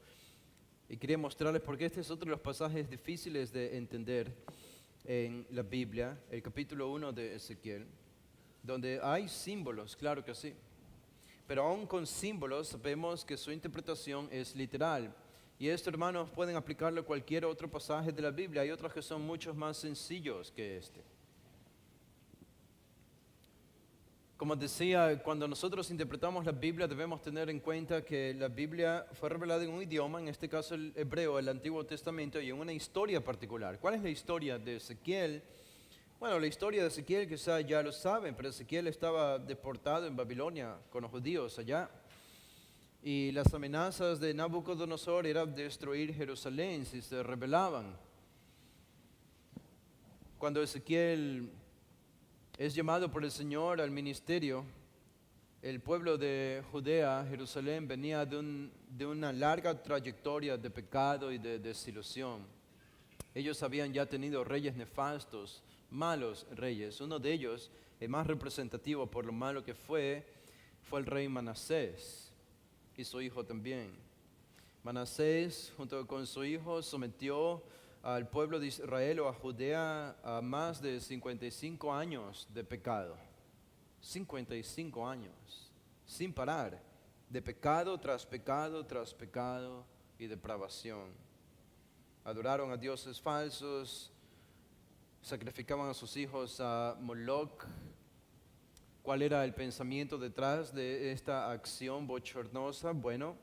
y quería mostrarles porque este es otro de los pasajes difíciles de entender en la Biblia, el capítulo 1 de Ezequiel, donde hay símbolos, claro que sí, pero aún con símbolos sabemos que su interpretación es literal. Y esto, hermanos, pueden aplicarlo a cualquier otro pasaje de la Biblia. Hay otros que son mucho más sencillos que este. Como decía, cuando nosotros interpretamos la Biblia debemos tener en cuenta que la Biblia fue revelada en un idioma, en este caso el hebreo, el Antiguo Testamento, y en una historia particular. ¿Cuál es la historia de Ezequiel? Bueno, la historia de Ezequiel quizá ya lo saben, pero Ezequiel estaba deportado en Babilonia con los judíos allá. Y las amenazas de Nabucodonosor eran destruir Jerusalén si se rebelaban. Cuando Ezequiel es llamado por el Señor al ministerio, el pueblo de Judea, Jerusalén, venía de una larga trayectoria de pecado y de desilusión. Ellos habían ya tenido reyes nefastos, malos reyes. Uno de ellos, el más representativo por lo malo que fue el rey Manasés y su hijo también. Manasés, junto con su hijo, sometió al pueblo de Israel o a Judea a más de 55 años de pecado. 55 años, sin parar, de pecado tras pecado tras pecado y depravación. Adoraron a dioses falsos, sacrificaban a sus hijos a Moloch. ¿Cuál era el pensamiento detrás de esta acción bochornosa? Bueno,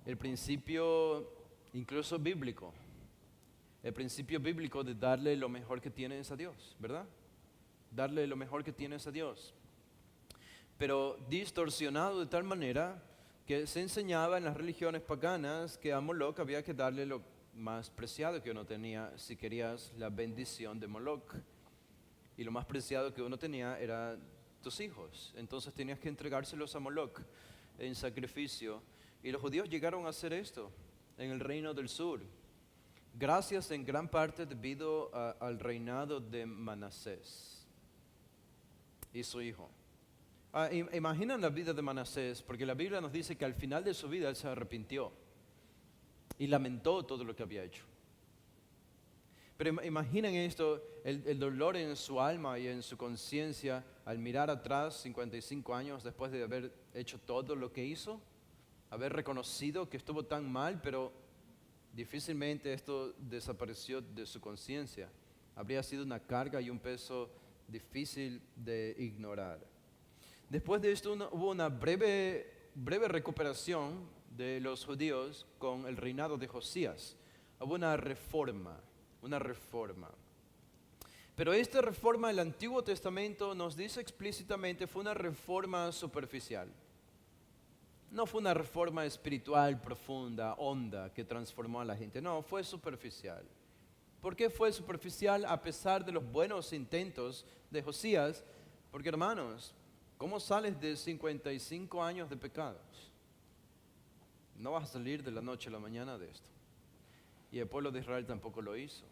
el principio incluso bíblico. El principio bíblico de darle lo mejor que tienes a Dios, ¿verdad? Darle lo mejor que tienes a Dios. Pero distorsionado de tal manera que se enseñaba en las religiones paganas que a Moloch había que darle lo más preciado que uno tenía si querías la bendición de Moloch. Y lo más preciado que uno tenía era tus hijos. Entonces tenías que entregárselos a Moloch en sacrificio. Y los judíos llegaron a hacer esto en el reino del sur, gracias en gran parte debido al reinado de Manasés y su hijo. Imaginan la vida de Manasés, porque la Biblia nos dice que al final de su vida él se arrepintió y lamentó todo lo que había hecho. Pero imaginen esto, el dolor en su alma y en su conciencia al mirar atrás 55 años después de haber hecho todo lo que hizo, haber reconocido que estuvo tan mal, pero difícilmente esto desapareció de su conciencia. Habría sido una carga y un peso difícil de ignorar. Después de esto hubo una breve recuperación de los judíos con el reinado de Josías. Hubo una reforma. Pero esta reforma del Antiguo Testamento nos dice explícitamente fue una reforma superficial. No fue una reforma espiritual profunda, honda, que transformó a la gente. No, fue superficial. ¿Por qué fue superficial a pesar de los buenos intentos de Josías? Porque, hermanos, ¿cómo sales de 55 años de pecados? No vas a salir de la noche a la mañana de esto. Y el pueblo de Israel tampoco lo hizo.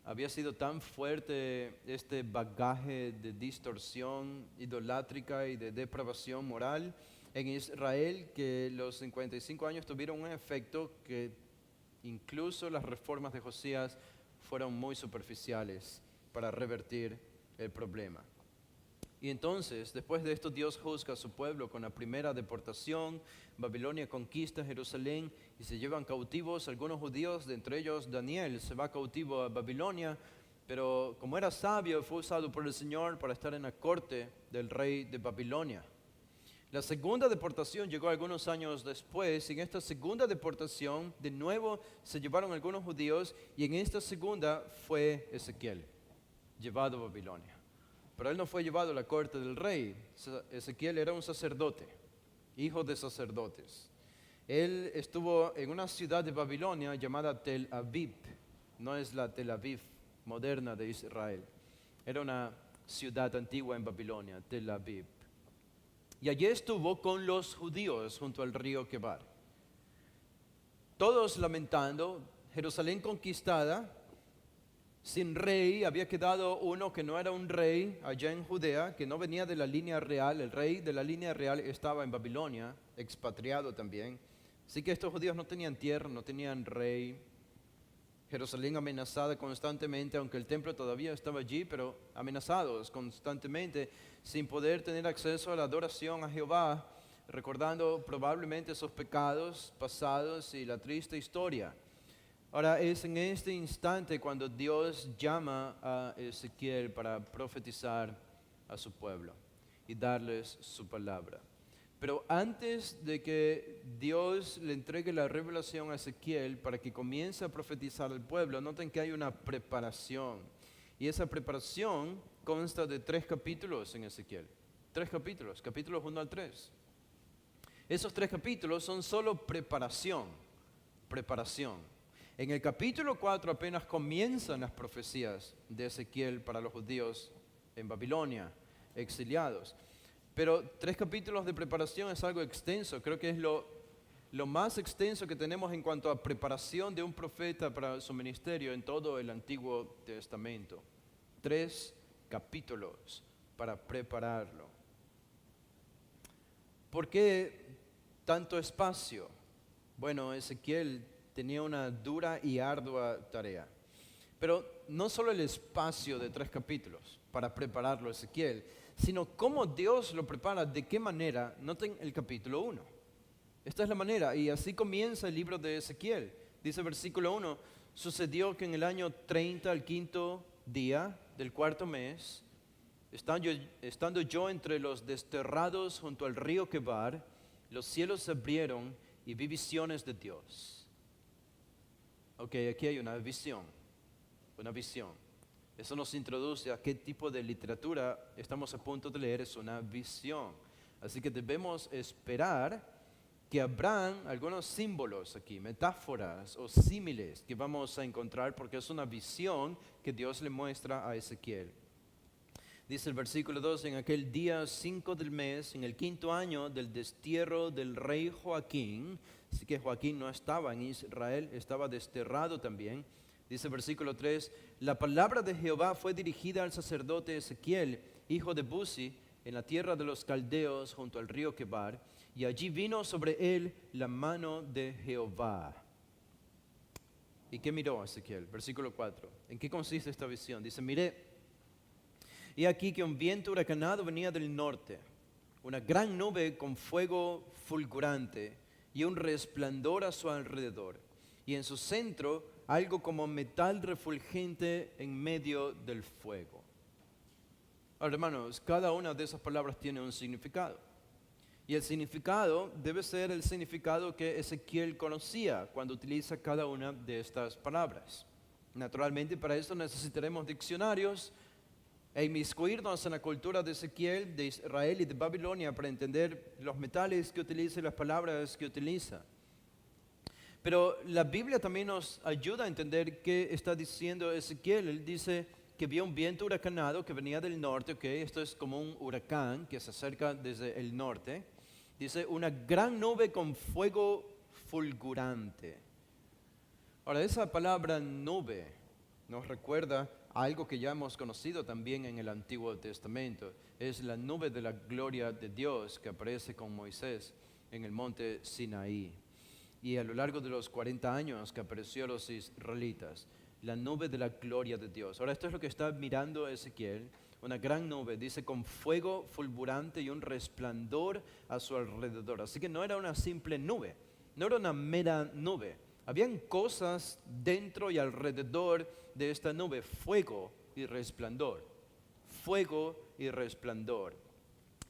Había sido tan fuerte este bagaje de distorsión idolátrica y de depravación moral en Israel que los 55 años tuvieron un efecto que incluso las reformas de Josías fueron muy superficiales para revertir el problema. Y entonces, después de esto, Dios juzga a su pueblo con la primera deportación. Babilonia conquista Jerusalén y se llevan cautivos algunos judíos, de entre ellos Daniel se va cautivo a Babilonia, pero como era sabio fue usado por el Señor para estar en la corte del rey de Babilonia. La segunda deportación llegó algunos años después, y en esta segunda deportación de nuevo se llevaron algunos judíos, y en esta segunda fue Ezequiel llevado a Babilonia. Pero él no fue llevado a la corte del rey. Ezequiel era un sacerdote, hijo de sacerdotes. Él estuvo en una ciudad de Babilonia llamada Tel Aviv. No es la Tel Aviv moderna de Israel. Era una ciudad antigua en Babilonia, Tel Aviv. Y allí estuvo con los judíos junto al río Quebar. Todos lamentando, Jerusalén conquistada, sin rey, había quedado uno que no era un rey allá en Judea, que no venía de la línea real. El rey de la línea real estaba en Babilonia, expatriado también. Así que estos judíos no tenían tierra, no tenían rey. Jerusalén amenazada constantemente, aunque el templo todavía estaba allí, pero amenazados constantemente, sin poder tener acceso a la adoración a Jehová, recordando probablemente sus pecados pasados y la triste historia. Ahora es en este instante cuando Dios llama a Ezequiel para profetizar a su pueblo y darles su palabra. Pero antes de que Dios le entregue la revelación a Ezequiel para que comience a profetizar al pueblo, noten que hay una preparación. Y esa preparación consta de 3 capítulos en Ezequiel. 3 capítulos, capítulos 1 al 3. Esos 3 capítulos son solo preparación. En el capítulo 4 apenas comienzan las profecías de Ezequiel para los judíos en Babilonia, exiliados. Pero 3 capítulos de preparación es algo extenso, creo que es lo más extenso que tenemos en cuanto a preparación de un profeta para su ministerio en todo el Antiguo Testamento. 3 capítulos para prepararlo. ¿Por qué tanto espacio? Bueno, Ezequiel tenía una dura y ardua tarea. Pero no solo el espacio de 3 capítulos para prepararlo a Ezequiel, sino cómo Dios lo prepara, de qué manera. Noten el capítulo 1. Esta es la manera, y así comienza el libro de Ezequiel. Dice versículo 1, sucedió que en el año 30, al 5º día del 4º mes, estando yo entre los desterrados junto al río Quebar, los cielos se abrieron y vi visiones de Dios. Ok, aquí hay una visión. Eso nos introduce a qué tipo de literatura estamos a punto de leer. Es una visión. Así que debemos esperar que habrán algunos símbolos aquí, metáforas o símiles que vamos a encontrar porque es una visión que Dios le muestra a Ezequiel. Dice el versículo 2, en aquel día 5 del mes, en el 5.º año del destierro del rey Joaquín, así que Joaquín no estaba en Israel, estaba desterrado también. Dice el versículo 3, la palabra de Jehová fue dirigida al sacerdote Ezequiel, hijo de Buzi, en la tierra de los caldeos junto al río Quebar, y allí vino sobre él la mano de Jehová. ¿Y qué miró Ezequiel? Versículo 4. ¿En qué consiste esta visión? Dice, miré, y aquí que un viento huracanado venía del norte, una gran nube con fuego fulgurante y un resplandor a su alrededor, y en su centro algo como metal refulgente en medio del fuego. Ahora, hermanos, cada una de esas palabras tiene un significado. Y el significado debe ser el significado que Ezequiel conocía cuando utiliza cada una de estas palabras. Naturalmente, para esto necesitaremos diccionarios e inmiscuirnos en la cultura de Ezequiel, de Israel y de Babilonia para entender los metales que utiliza y las palabras que utiliza. Pero la Biblia también nos ayuda a entender qué está diciendo Ezequiel. Él dice que vio un viento huracanado que venía del norte, esto es como un huracán que se acerca desde el norte. Dice, una gran nube con fuego fulgurante. Ahora, esa palabra nube nos recuerda a algo que ya hemos conocido también en el Antiguo Testamento. Es la nube de la gloria de Dios que aparece con Moisés en el monte Sinaí. Y a lo largo de los 40 años que apareció a los israelitas, la nube de la gloria de Dios. Ahora, esto es lo que está mirando Ezequiel. Una gran nube, dice, con fuego fulgurante y un resplandor a su alrededor. Así que no era una simple nube, no era una mera nube. Habían cosas dentro y alrededor de esta nube, fuego y resplandor. Fuego y resplandor.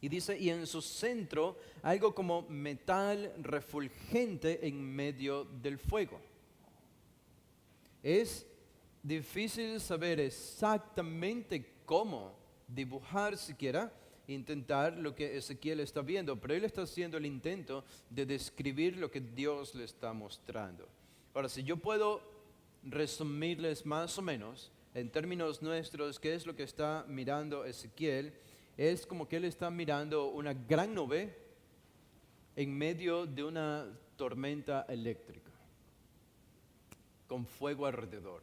Y dice, y en su centro algo como metal refulgente en medio del fuego. Es difícil saber exactamente cómo dibujar siquiera, intentar lo que Ezequiel está viendo, pero él está haciendo el intento de describir lo que Dios le está mostrando. Ahora, si yo puedo resumirles más o menos, en términos nuestros, qué es lo que está mirando Ezequiel, es como que él está mirando una gran nube en medio de una tormenta eléctrica, con fuego alrededor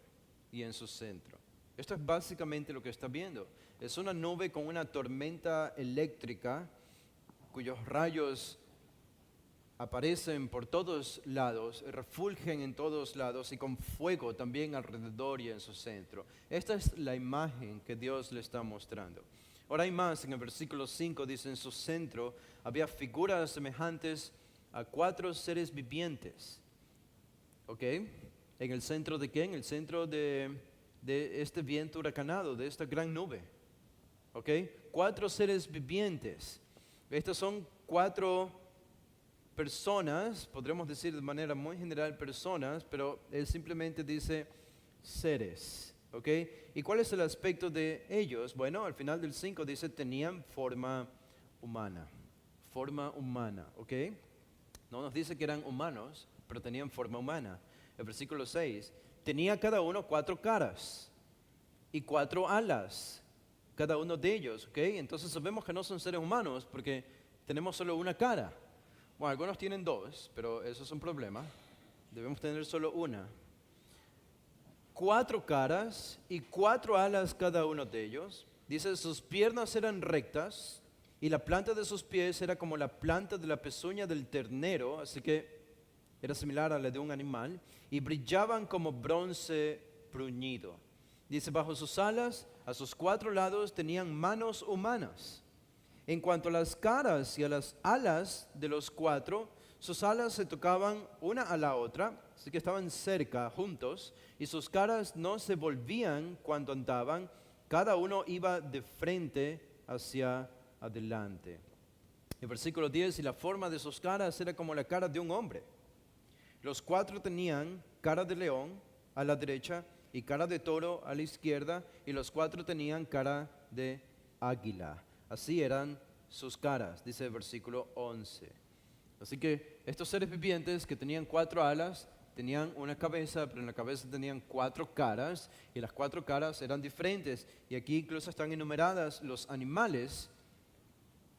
y en su centro. Esto es básicamente lo que está viendo. Es una nube con una tormenta eléctrica cuyos rayos aparecen por todos lados, refulgen en todos lados y con fuego también alrededor y en su centro. Esta es la imagen que Dios le está mostrando. Ahora hay más, en el versículo 5 dice, en su centro había figuras semejantes a 4 seres vivientes. ¿Ok? ¿En el centro de qué? En el centro de este viento huracanado, de esta gran nube. ¿Ok? 4 seres vivientes. Estas son 4 personas, podríamos decir de manera muy general personas, pero él simplemente dice seres. ¿Ok? ¿Y cuál es el aspecto de ellos? Bueno, al final del 5 dice, tenían forma humana. Forma humana, ¿ok? No nos dice que eran humanos, pero tenían forma humana. El versículo 6, tenía cada uno 4 caras y 4 alas, cada uno de ellos, ¿ok? Entonces sabemos que no son seres humanos porque tenemos solo una cara. Bueno, algunos tienen 2, pero eso es un problema. Debemos tener solo una. 4 caras y 4 alas cada uno de ellos. Dice, sus piernas eran rectas y la planta de sus pies era como la planta de la pezuña del ternero, así que era similar a la de un animal, y brillaban como bronce bruñido. Dice, bajo sus alas, a sus 4 lados tenían manos humanas. En cuanto a las caras y a las alas de los 4, sus alas se tocaban una a la otra, así que estaban cerca, juntos, y sus caras no se volvían cuando andaban, cada uno iba de frente hacia adelante. El versículo 10, y la forma de sus caras era como la cara de un hombre. Los 4 tenían cara de león a la derecha y cara de toro a la izquierda, y los 4 tenían cara de águila. Así eran sus caras, dice el versículo 11. Así que estos seres vivientes que tenían 4 alas, tenían una cabeza, pero en la cabeza tenían 4 caras, y las 4 caras eran diferentes. Y aquí incluso están enumeradas los animales,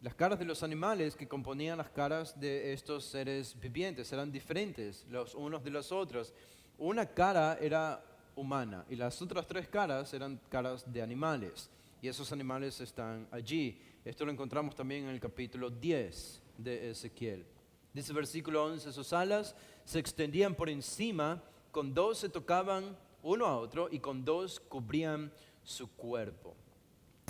las caras de los animales que componían las caras de estos seres vivientes. Eran diferentes los unos de los otros. Una cara era humana y las otras 3 caras eran caras de animales. Y esos animales están allí. Esto lo encontramos también en el capítulo 10 de Ezequiel. Dice versículo 11, sus alas se extendían por encima, con 2 se tocaban uno a otro y con 2 cubrían su cuerpo.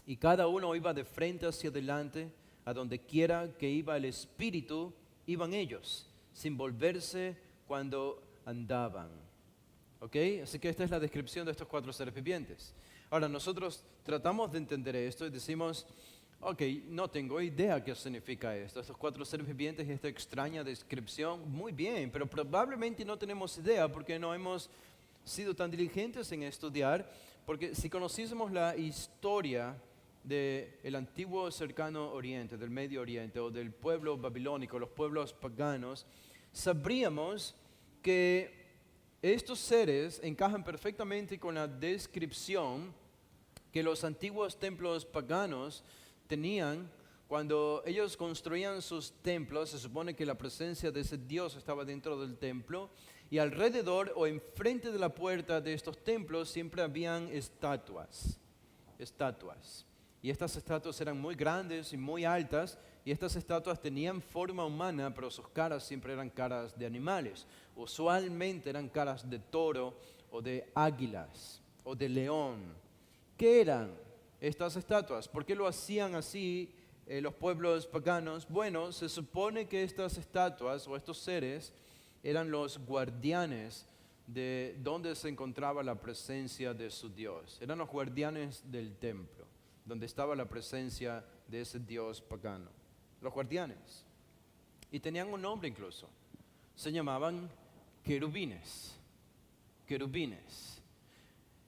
Y cada uno iba de frente hacia adelante, a donde quiera que iba el espíritu, iban ellos, sin volverse cuando andaban. ¿Ok? Así que esta es la descripción de estos 4 seres vivientes. Ahora, nosotros tratamos de entender esto y decimos, ok, no tengo idea qué significa esto, estos 4 seres vivientes y esta extraña descripción. Muy bien, pero probablemente no tenemos idea porque no hemos sido tan diligentes en estudiar, porque si conociésemos la historia del antiguo cercano oriente, del Medio Oriente o del pueblo babilónico, los pueblos paganos, sabríamos que estos seres encajan perfectamente con la descripción que los antiguos templos paganos tenían. Cuando ellos construían sus templos, se supone que la presencia de ese Dios estaba dentro del templo, y alrededor o enfrente de la puerta de estos templos siempre habían estatuas. Y estas estatuas eran muy grandes y muy altas, y estas estatuas tenían forma humana, pero sus caras siempre eran caras de animales. Usualmente eran caras de toro o de águilas o de león. ¿Qué eran estas estatuas? ¿Por qué lo hacían así los pueblos paganos? Bueno, se supone que estas estatuas o estos seres eran los guardianes de donde se encontraba la presencia de su Dios. Eran los guardianes del templo, donde estaba la presencia de ese Dios pagano. Los guardianes. Y tenían un nombre incluso. Se llamaban querubines. Querubines.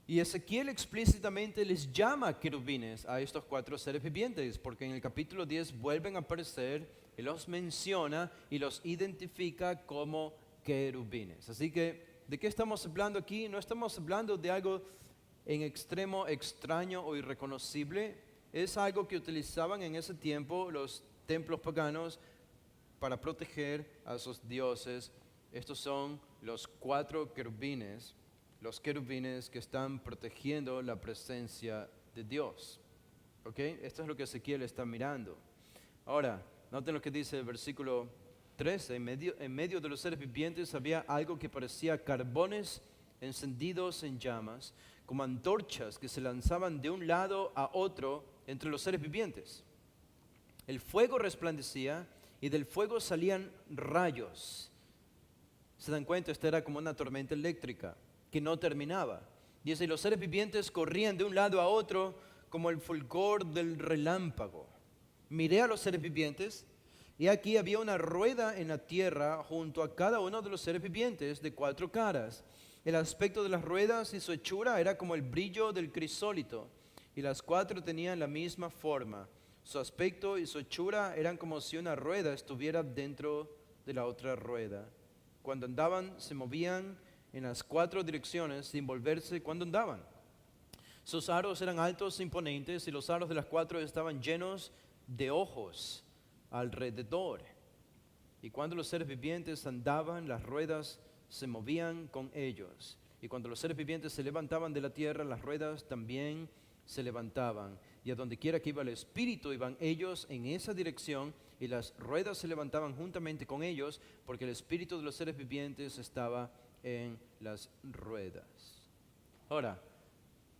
Y Ezequiel explícitamente les llama querubines a estos 4 seres vivientes, porque en el capítulo 10 vuelven a aparecer, Él los menciona y los identifica como querubines. Así que, ¿de qué estamos hablando aquí? No estamos hablando de algo en extremo extraño o irreconocible. Es algo que utilizaban en ese tiempo los templos paganos para proteger a sus dioses. Estos son los 4 querubines, los querubines que están protegiendo la presencia de Dios. ¿Ok? Esto es lo que Ezequiel está mirando. Ahora, noten lo que dice el versículo 13. En medio de los seres vivientes había algo que parecía carbones encendidos en llamas, como antorchas que se lanzaban de un lado a otro entre los seres vivientes. El fuego resplandecía y del fuego salían rayos. ¿Se dan cuenta? Esta era como una tormenta eléctrica que no terminaba. Dice, y los seres vivientes corrían de un lado a otro como el fulgor del relámpago. Miré a los seres vivientes y aquí había una rueda en la tierra junto a cada uno de los seres vivientes de 4 caras. El aspecto de las ruedas y su hechura era como el brillo del crisólito, y las 4 tenían la misma forma. Su aspecto y su hechura eran como si una rueda estuviera dentro de la otra rueda. Cuando andaban, se movían en las 4 direcciones sin volverse cuando andaban. Sus aros eran altos e imponentes, y los aros de las 4 estaban llenos de ojos alrededor. Y cuando los seres vivientes andaban, las ruedas se movían con ellos. Y cuando los seres vivientes se levantaban de la tierra, las ruedas también se levantaban. Y a donde quiera que iba el espíritu, iban ellos en esa dirección, y las ruedas se levantaban juntamente con ellos, porque el espíritu de los seres vivientes estaba en las ruedas. Ahora,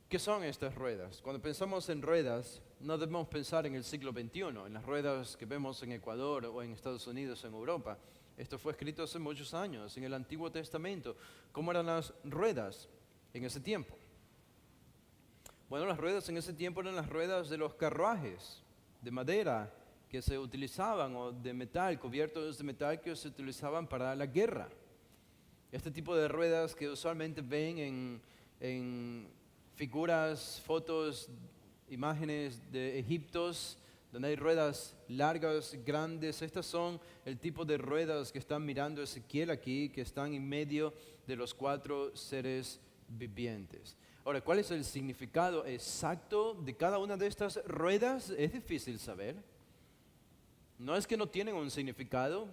¿qué son estas ruedas? Cuando pensamos en ruedas, no debemos pensar en el siglo XXI, en las ruedas que vemos en Ecuador o en Estados Unidos o en Europa. Esto fue escrito hace muchos años, en el Antiguo Testamento. ¿Cómo eran las ruedas en ese tiempo? Bueno, las ruedas en ese tiempo eran las ruedas de los carruajes de madera que se utilizaban, o de metal, cubiertos de metal, que se utilizaban para la guerra. Este tipo de ruedas que usualmente ven en figuras, fotos, imágenes de Egiptos, donde hay ruedas largas, grandes. Estas son el tipo de ruedas que están mirando Ezequiel aquí, que están en medio de los 4 seres vivientes. Ahora, ¿cuál es el significado exacto de cada una de estas ruedas? Es difícil saber. No es que no tienen un significado,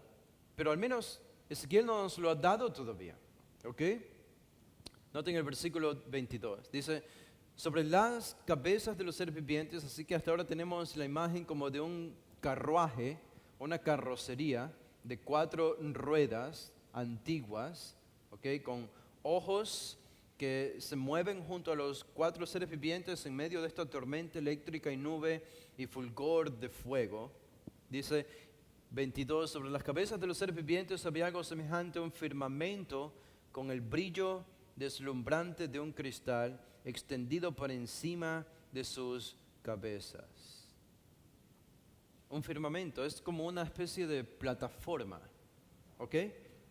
pero al menos Ezequiel no nos lo ha dado todavía. ¿Ok? Noten el versículo 22. Dice, sobre las cabezas de los seres vivientes, así que hasta ahora tenemos la imagen como de un carruaje, una carrocería de 4 ruedas antiguas, ¿ok? Con ojos que se mueven junto a los 4 seres vivientes en medio de esta tormenta eléctrica y nube y fulgor de fuego. Dice 22, sobre las cabezas de los seres vivientes había algo semejante a un firmamento con el brillo deslumbrante de un cristal extendido por encima de sus cabezas. Un firmamento es como una especie de plataforma, ¿ok?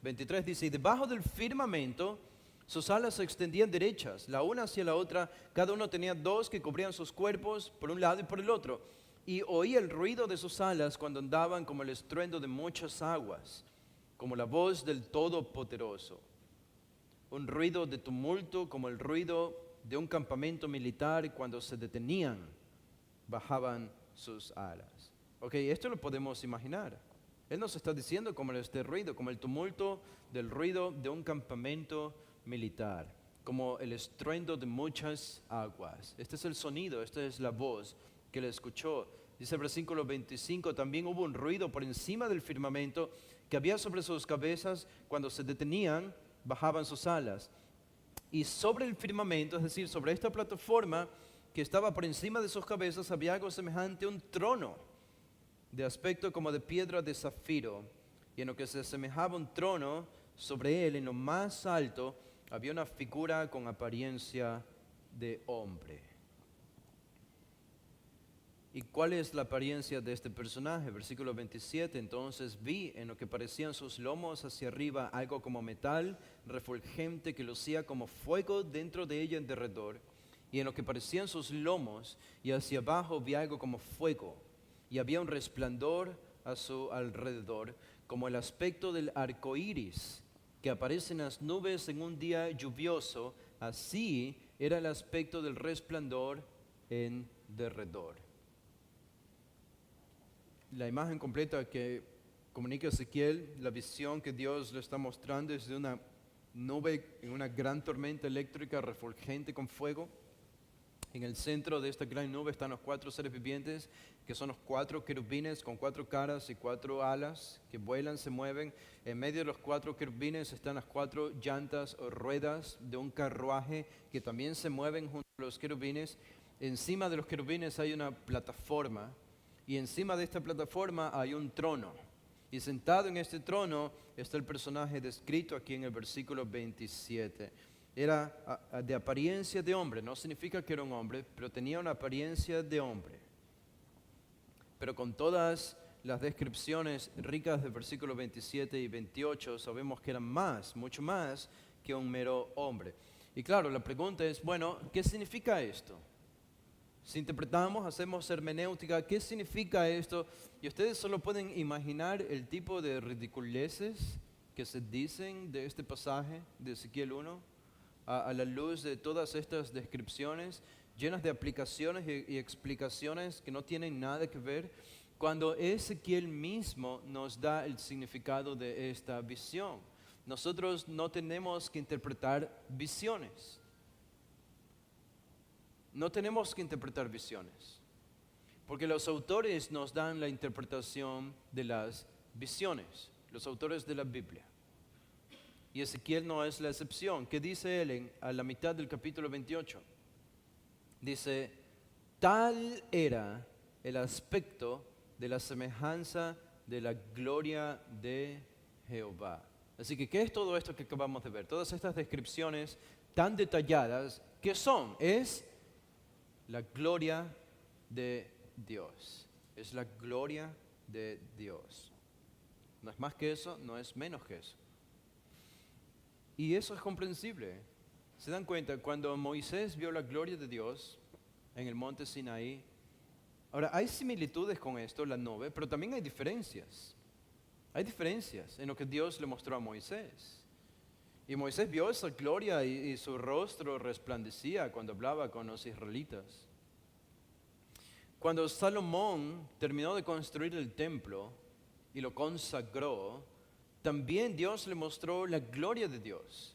23 dice, y debajo del firmamento sus alas se extendían derechas, la una hacia la otra, cada uno tenía 2 que cubrían sus cuerpos por un lado y por el otro, y oía el ruido de sus alas cuando andaban como el estruendo de muchas aguas, como la voz del Todopoderoso. Un ruido de tumulto como el ruido de un campamento militar cuando se detenían, bajaban sus alas. Ok, esto lo podemos imaginar. Él nos está diciendo como este ruido, como el tumulto del ruido de un campamento militar, como el estruendo de muchas aguas. Este es el sonido, esta es la voz que le escuchó. Dice el versículo 25, también hubo un ruido por encima del firmamento que había sobre sus cabezas cuando se detenían, bajaban sus alas. Y sobre el firmamento, es decir, sobre esta plataforma que estaba por encima de sus cabezas, había algo semejante a un trono, de aspecto como de piedra de zafiro. Y en lo que se asemejaba a un trono, sobre él, en lo más alto, había una figura con apariencia de hombre. ¿Y cuál es la apariencia de este personaje? Versículo 27, entonces vi en lo que parecían sus lomos hacia arriba algo como metal refulgente que lucía como fuego dentro de ella en derredor. Y en lo que parecían sus lomos y hacia abajo vi algo como fuego. Y había un resplandor a su alrededor, como el aspecto del arco iris que aparece en las nubes en un día lluvioso. Así era el aspecto del resplandor en derredor. La imagen completa que comunica Ezequiel, la visión que Dios le está mostrando es de una nube en una gran tormenta eléctrica refulgente con fuego. En el centro de esta gran nube están los 4 seres vivientes, que son los 4 querubines con 4 caras y 4 alas que vuelan, se mueven. En medio de los 4 querubines están las 4 llantas o ruedas de un carruaje que también se mueven junto a los querubines. Encima de los querubines hay una plataforma y encima de esta plataforma hay un trono. Y sentado en este trono está el personaje descrito aquí en el versículo 27. Era de apariencia de hombre, no significa que era un hombre, pero tenía una apariencia de hombre. Pero con todas las descripciones ricas del versículo 27 y 28, sabemos que era más, mucho más que un mero hombre. Y claro, la pregunta es, bueno, ¿qué significa esto? Si interpretamos, hacemos hermenéutica, ¿qué significa esto? Y ustedes solo pueden imaginar el tipo de ridiculeces que se dicen de este pasaje de Ezequiel 1 a la luz de todas estas descripciones llenas de aplicaciones y explicaciones que no tienen nada que ver, cuando Ezequiel mismo nos da el significado de esta visión. Nosotros no tenemos que interpretar visiones. No tenemos que interpretar visiones, porque los autores nos dan la interpretación de las visiones, los autores de la Biblia. Y Ezequiel no es la excepción. ¿Qué dice él a la mitad del capítulo 28? Dice, tal era el aspecto de la semejanza de la gloria de Jehová. Así que, ¿qué es todo esto que acabamos de ver? Todas estas descripciones tan detalladas, ¿qué son? Es la gloria de Dios. Es la gloria de Dios. No es más que eso, no es menos que eso. Y eso es comprensible. ¿Se dan cuenta? Cuando Moisés vio la gloria de Dios en el monte Sinaí, Ahora, hay similitudes con esto, la nube, pero también hay diferencias. Hay diferencias en lo que Dios le mostró a Moisés. Y Moisés vio esa gloria y su rostro resplandecía cuando hablaba con los israelitas. Cuando Salomón terminó de construir el templo y lo consagró, también Dios le mostró la gloria de Dios.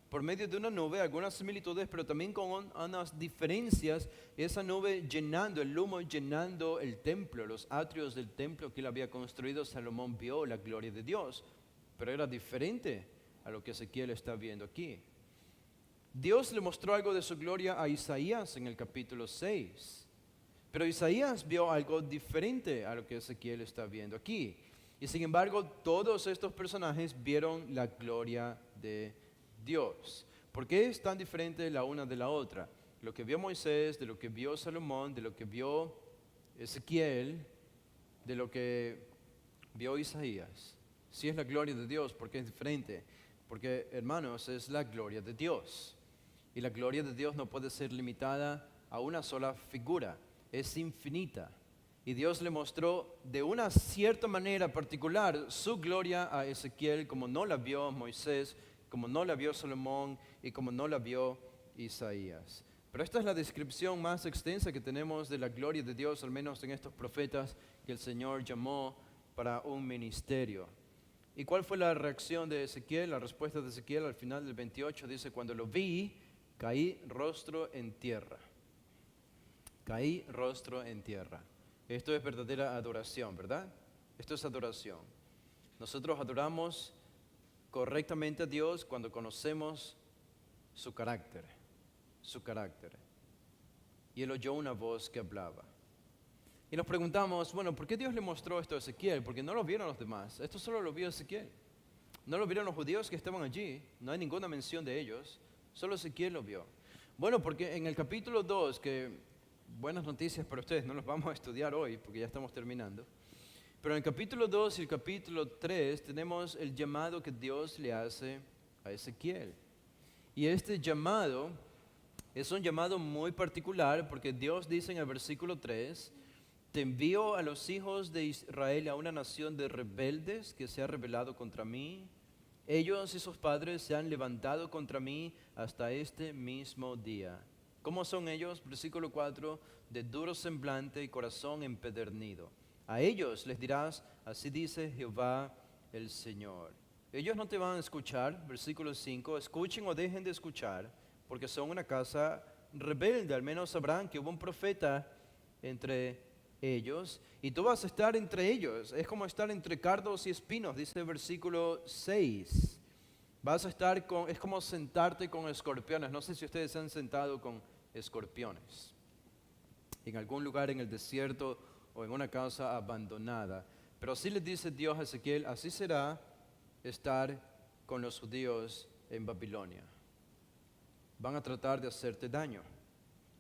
Por medio de una nube, algunas similitudes, pero también con unas diferencias, esa nube llenando, el humo llenando el templo, los atrios del templo que él había construido, Salomón vio la gloria de Dios, pero era diferente a lo que Ezequiel está viendo aquí. Dios le mostró algo de su gloria a Isaías en el capítulo 6, pero Isaías vio algo diferente a lo que Ezequiel está viendo aquí. Y sin embargo, todos estos personajes vieron la gloria de Dios. ¿Por qué es tan diferente la una de la otra? Lo que vio Moisés, de lo que vio Salomón, de lo que vio Ezequiel, de lo que vio Isaías. Si es la gloria de Dios, ¿por qué es diferente? Porque, hermanos, es la gloria de Dios. Y la gloria de Dios no puede ser limitada a una sola figura, es infinita. Y Dios le mostró de una cierta manera particular su gloria a Ezequiel, como no la vio Moisés, como no la vio Salomón y como no la vio Isaías. Pero esta es la descripción más extensa que tenemos de la gloria de Dios, al menos en estos profetas que el Señor llamó para un ministerio. ¿Y cuál fue la reacción de Ezequiel? La respuesta de Ezequiel al final del 28 dice: cuando lo vi, caí rostro en tierra. Caí rostro en tierra. Esto es verdadera adoración, ¿verdad? Esto es adoración. Nosotros adoramos correctamente a Dios cuando conocemos su carácter, su carácter. Y él oyó una voz que hablaba. Y nos preguntamos, bueno, ¿por qué Dios le mostró esto a Ezequiel? Porque no lo vieron los demás. Esto solo lo vio Ezequiel. No lo vieron los judíos que estaban allí. No hay ninguna mención de ellos. Solo Ezequiel lo vio. Bueno, porque en el capítulo 2, que buenas noticias para ustedes, no los vamos a estudiar hoy porque ya estamos terminando. Pero en el capítulo 2 y el capítulo 3 tenemos el llamado que Dios le hace a Ezequiel. Y este llamado es un llamado muy particular porque Dios dice en el versículo 3: te envío a los hijos de Israel, a una nación de rebeldes que se ha rebelado contra mí. Ellos y sus padres se han levantado contra mí hasta este mismo día. ¿Cómo son ellos? Versículo 4, de duro semblante y corazón empedernido. A ellos les dirás: así dice Jehová el Señor. Ellos no te van a escuchar, versículo 5, escuchen o dejen de escuchar, porque son una casa rebelde. Al menos sabrán que hubo un profeta entre ellos, y tú vas a estar entre ellos. Es como estar entre cardos y espinos, dice el versículo 6. Vas a estar es como sentarte con escorpiones. No sé si ustedes se han sentado con escorpiones en algún lugar en el desierto o en una casa abandonada. Pero así le dice Dios a Ezequiel: así será estar con los judíos en Babilonia. Van a tratar de hacerte daño,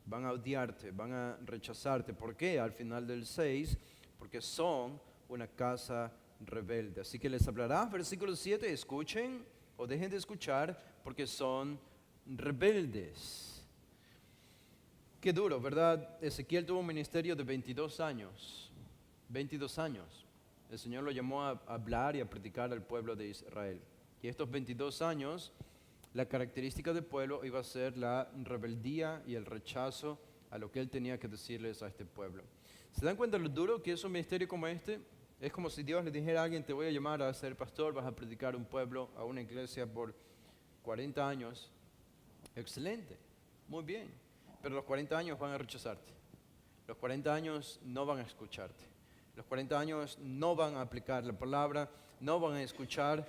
van a odiarte, van a rechazarte. ¿Por qué? Al final del 6, porque son una casa rebelde. Así que les hablará, versículo 7, escuchen o dejen de escuchar, porque son rebeldes. Qué duro, ¿verdad? Ezequiel tuvo un ministerio de 22 años. 22 años. El Señor lo llamó a hablar y a predicar al pueblo de Israel. Y estos 22 años, la característica del pueblo iba a ser la rebeldía y el rechazo a lo que Él tenía que decirles a este pueblo. ¿Se dan cuenta lo duro que es un ministerio como este? Es como si Dios le dijera a alguien: te voy a llamar a ser pastor, vas a predicar a un pueblo, a una iglesia por 40 años. Excelente, muy bien. Pero los 40 años van a rechazarte. Los 40 años no van a escucharte. Los 40 años no van a aplicar la palabra, no van a escuchar.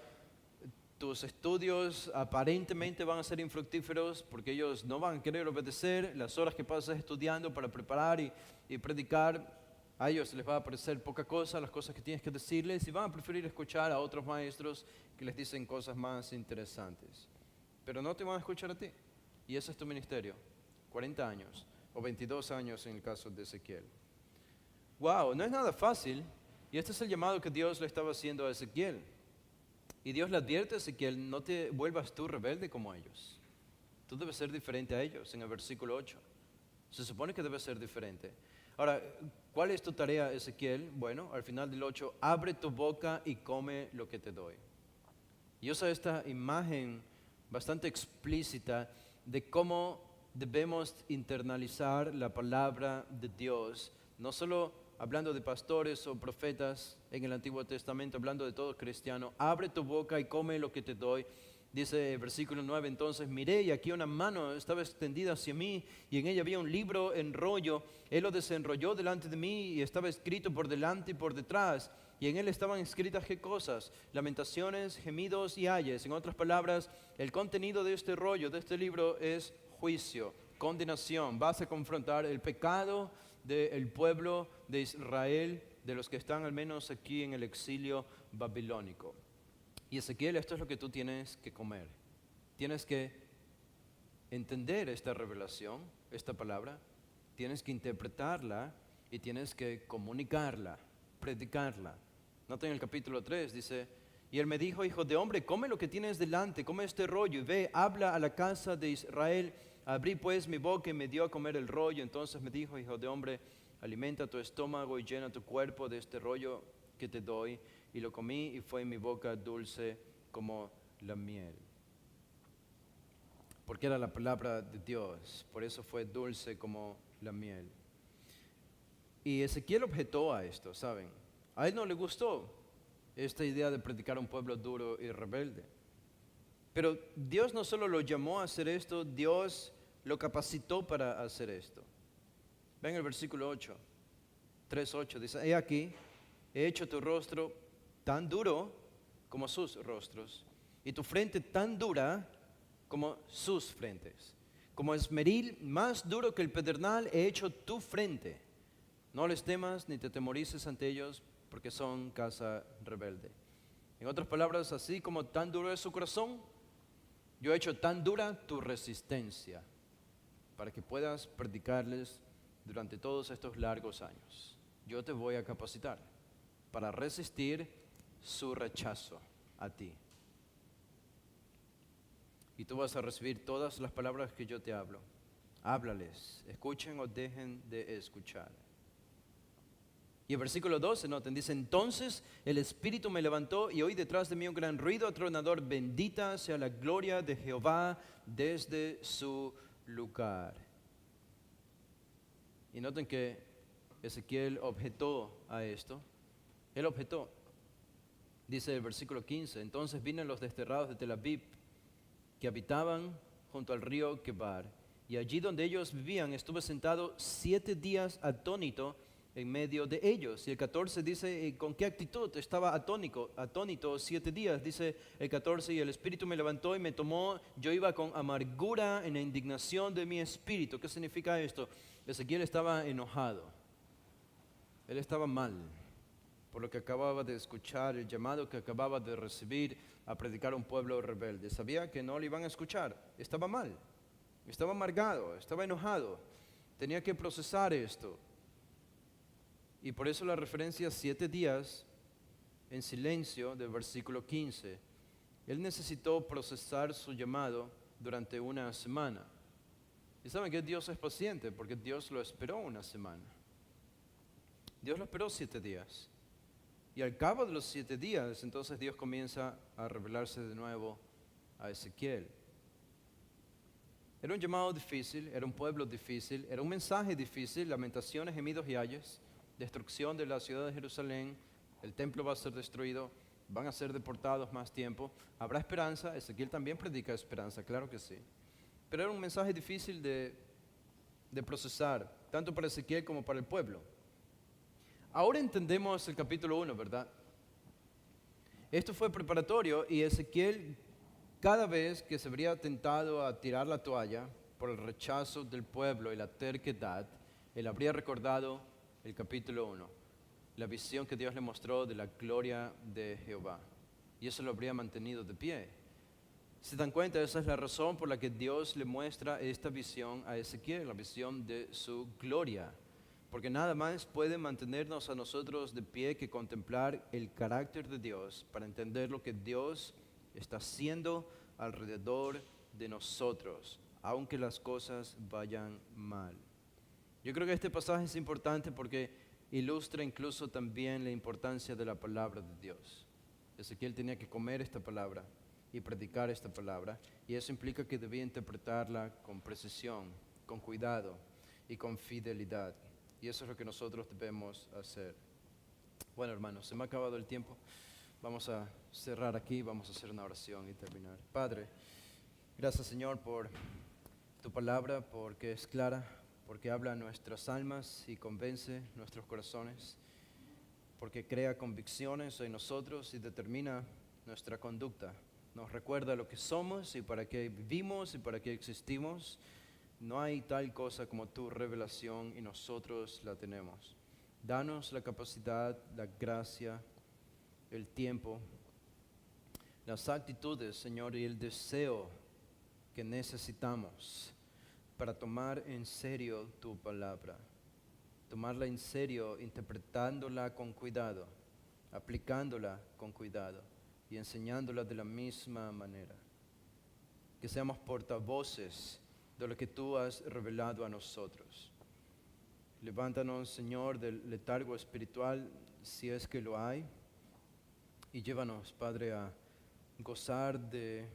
Tus estudios aparentemente van a ser infructíferos porque ellos no van a querer obedecer. Las horas que pasas estudiando para preparar y predicar, a ellos les va a parecer poca cosa las cosas que tienes que decirles, y van a preferir escuchar a otros maestros que les dicen cosas más interesantes. Pero no te van a escuchar a ti. Y ese es tu ministerio. 40 años o 22 años en el caso de Ezequiel. Wow, no es nada fácil. Y este es el llamado que Dios le estaba haciendo a Ezequiel. Y Dios le advierte a Ezequiel: no te vuelvas tú rebelde como ellos. Tú debes ser diferente a ellos, en el versículo 8. Se supone que debes ser diferente. Ahora, ¿cuál es tu tarea, Ezequiel? Bueno, al final del 8, abre tu boca y come lo que te doy. Y usa esta imagen bastante explícita de cómo debemos internalizar la palabra de Dios, no solo hablando de pastores o profetas en el Antiguo Testamento, hablando de todo cristiano. Abre tu boca y come lo que te doy. Dice el versículo 9, entonces miré y aquí una mano estaba extendida hacia mí y en ella había un libro en rollo. Él lo desenrolló delante de mí y estaba escrito por delante y por detrás. Y en él estaban escritas qué cosas, lamentaciones, gemidos y ayes. En otras palabras, el contenido de este rollo, de este libro es juicio, condenación. Vas a confrontar el pecado del pueblo de Israel, de los que están al menos aquí en el exilio babilónico. Y Ezequiel, esto es lo que tú tienes que comer. Tienes que entender esta revelación, esta palabra, tienes que interpretarla y tienes que comunicarla, predicarla. Noten el capítulo 3, dice, y él me dijo, hijo de hombre, come lo que tienes delante, come este rollo y ve, habla a la casa de Israel. Abrí pues mi boca y me dio a comer el rollo. Entonces me dijo, hijo de hombre, alimenta tu estómago y llena tu cuerpo de este rollo que te doy. Y lo comí y fue en mi boca dulce como la miel. Porque era la palabra de Dios, por eso fue dulce como la miel. Y Ezequiel objetó a esto, ¿saben? A él no le gustó esta idea de predicar a un pueblo duro y rebelde. Pero Dios no solo lo llamó a hacer esto, Dios lo capacitó para hacer esto. Ven el versículo 8, 3:8, dice, he aquí, he hecho tu rostro tan duro como sus rostros, y tu frente tan dura como sus frentes. Como esmeril más duro que el pedernal, he hecho tu frente. No les temas ni te temorices ante ellos, porque son casa rebelde. En otras palabras, así como tan duro es su corazón, yo he hecho tan dura tu resistencia, para que puedas predicarles durante todos estos largos años. Yo te voy a capacitar para resistir su rechazo a ti. Y tú vas a recibir todas las palabras que yo te hablo. Háblales, escuchen o dejen de escuchar. Y el versículo 12, noten, dice, entonces el Espíritu me levantó y oí detrás de mí un gran ruido atronador, bendita sea la gloria de Jehová desde su lugar. Y noten que Ezequiel objetó a esto. Él objetó. Dice el versículo 15, entonces vienen los desterrados de Tel Aviv, que habitaban junto al río Quebar, y allí donde ellos vivían estuve sentado 7 días atónito en medio de ellos. Y el 14 dice, ¿con qué actitud estaba atónito 7 días? Dice el 14, y el Espíritu me levantó y me tomó, yo iba con amargura en la indignación de mi espíritu. ¿Qué significa esto? Ezequiel estaba enojado, él estaba mal por lo que acababa de escuchar, el llamado que acababa de recibir a predicar a un pueblo rebelde. Sabía que no le iban a escuchar, estaba mal, estaba amargado, estaba enojado, tenía que procesar esto. Y por eso la referencia a 7 días en silencio del versículo 15. Él necesitó procesar su llamado durante una semana. Y saben que Dios es paciente porque Dios lo esperó una semana. Dios lo esperó 7 días. Y al cabo de los 7 días, entonces Dios comienza a revelarse de nuevo a Ezequiel. Era un llamado difícil, era un pueblo difícil, era un mensaje difícil, lamentaciones, gemidos y ayes, destrucción de la ciudad de Jerusalén, el templo va a ser destruido, van a ser deportados más tiempo, habrá esperanza, Ezequiel también predica esperanza, claro que sí. Pero era un mensaje difícil de procesar, tanto para Ezequiel como para el pueblo. Ahora entendemos el capítulo 1, ¿verdad? Esto fue preparatorio y Ezequiel, cada vez que se habría tentado a tirar la toalla por el rechazo del pueblo y la terquedad, él habría recordado el capítulo 1, la visión que Dios le mostró de la gloria de Jehová. Y eso lo habría mantenido de pie. ¿Se dan cuenta? Esa es la razón por la que Dios le muestra esta visión a Ezequiel, la visión de su gloria. Porque nada más puede mantenernos a nosotros de pie que contemplar el carácter de Dios para entender lo que Dios está haciendo alrededor de nosotros, aunque las cosas vayan mal. Yo creo que este pasaje es importante porque ilustra incluso también la importancia de la palabra de Dios. Ezequiel tenía que comer esta palabra y predicar esta palabra, y eso implica que debía interpretarla con precisión, con cuidado y con fidelidad. Y eso es lo que nosotros debemos hacer. Bueno, hermanos, se me ha acabado el tiempo. Vamos a cerrar aquí, vamos a hacer una oración y terminar. Padre, gracias, Señor, por tu palabra, porque es clara, porque habla a nuestras almas y convence nuestros corazones, porque crea convicciones en nosotros y determina nuestra conducta. Nos recuerda lo que somos y para qué vivimos y para qué existimos. No hay tal cosa como tu revelación y nosotros la tenemos. Danos la capacidad, la gracia, el tiempo, las actitudes, Señor, y el deseo que necesitamos para tomar en serio tu palabra. Tomarla en serio, interpretándola con cuidado, aplicándola con cuidado y enseñándola de la misma manera. Que seamos portavoces de lo que tú has revelado a nosotros. Levántanos, Señor, del letargo espiritual, si es que lo hay, y llévanos, Padre, a gozar de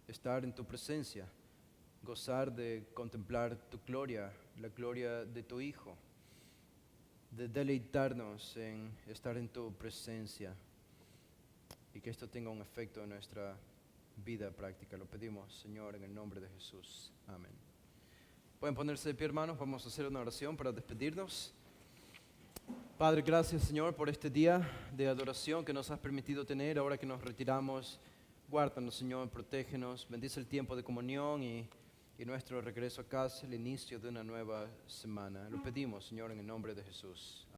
estar en tu presencia, gozar de contemplar tu gloria, la gloria de tu Hijo, de deleitarnos en estar en tu presencia y que esto tenga un efecto en nuestra vida práctica. Lo pedimos, Señor, en el nombre de Jesús. Amén. Pueden ponerse de pie, hermanos. Vamos a hacer una oración para despedirnos. Padre, gracias, Señor, por este día de adoración que nos has permitido tener. Ahora que nos retiramos, guárdanos, Señor, protégenos. Bendice el tiempo de comunión y nuestro regreso a casa, el inicio de una nueva semana. Lo pedimos, Señor, en el nombre de Jesús.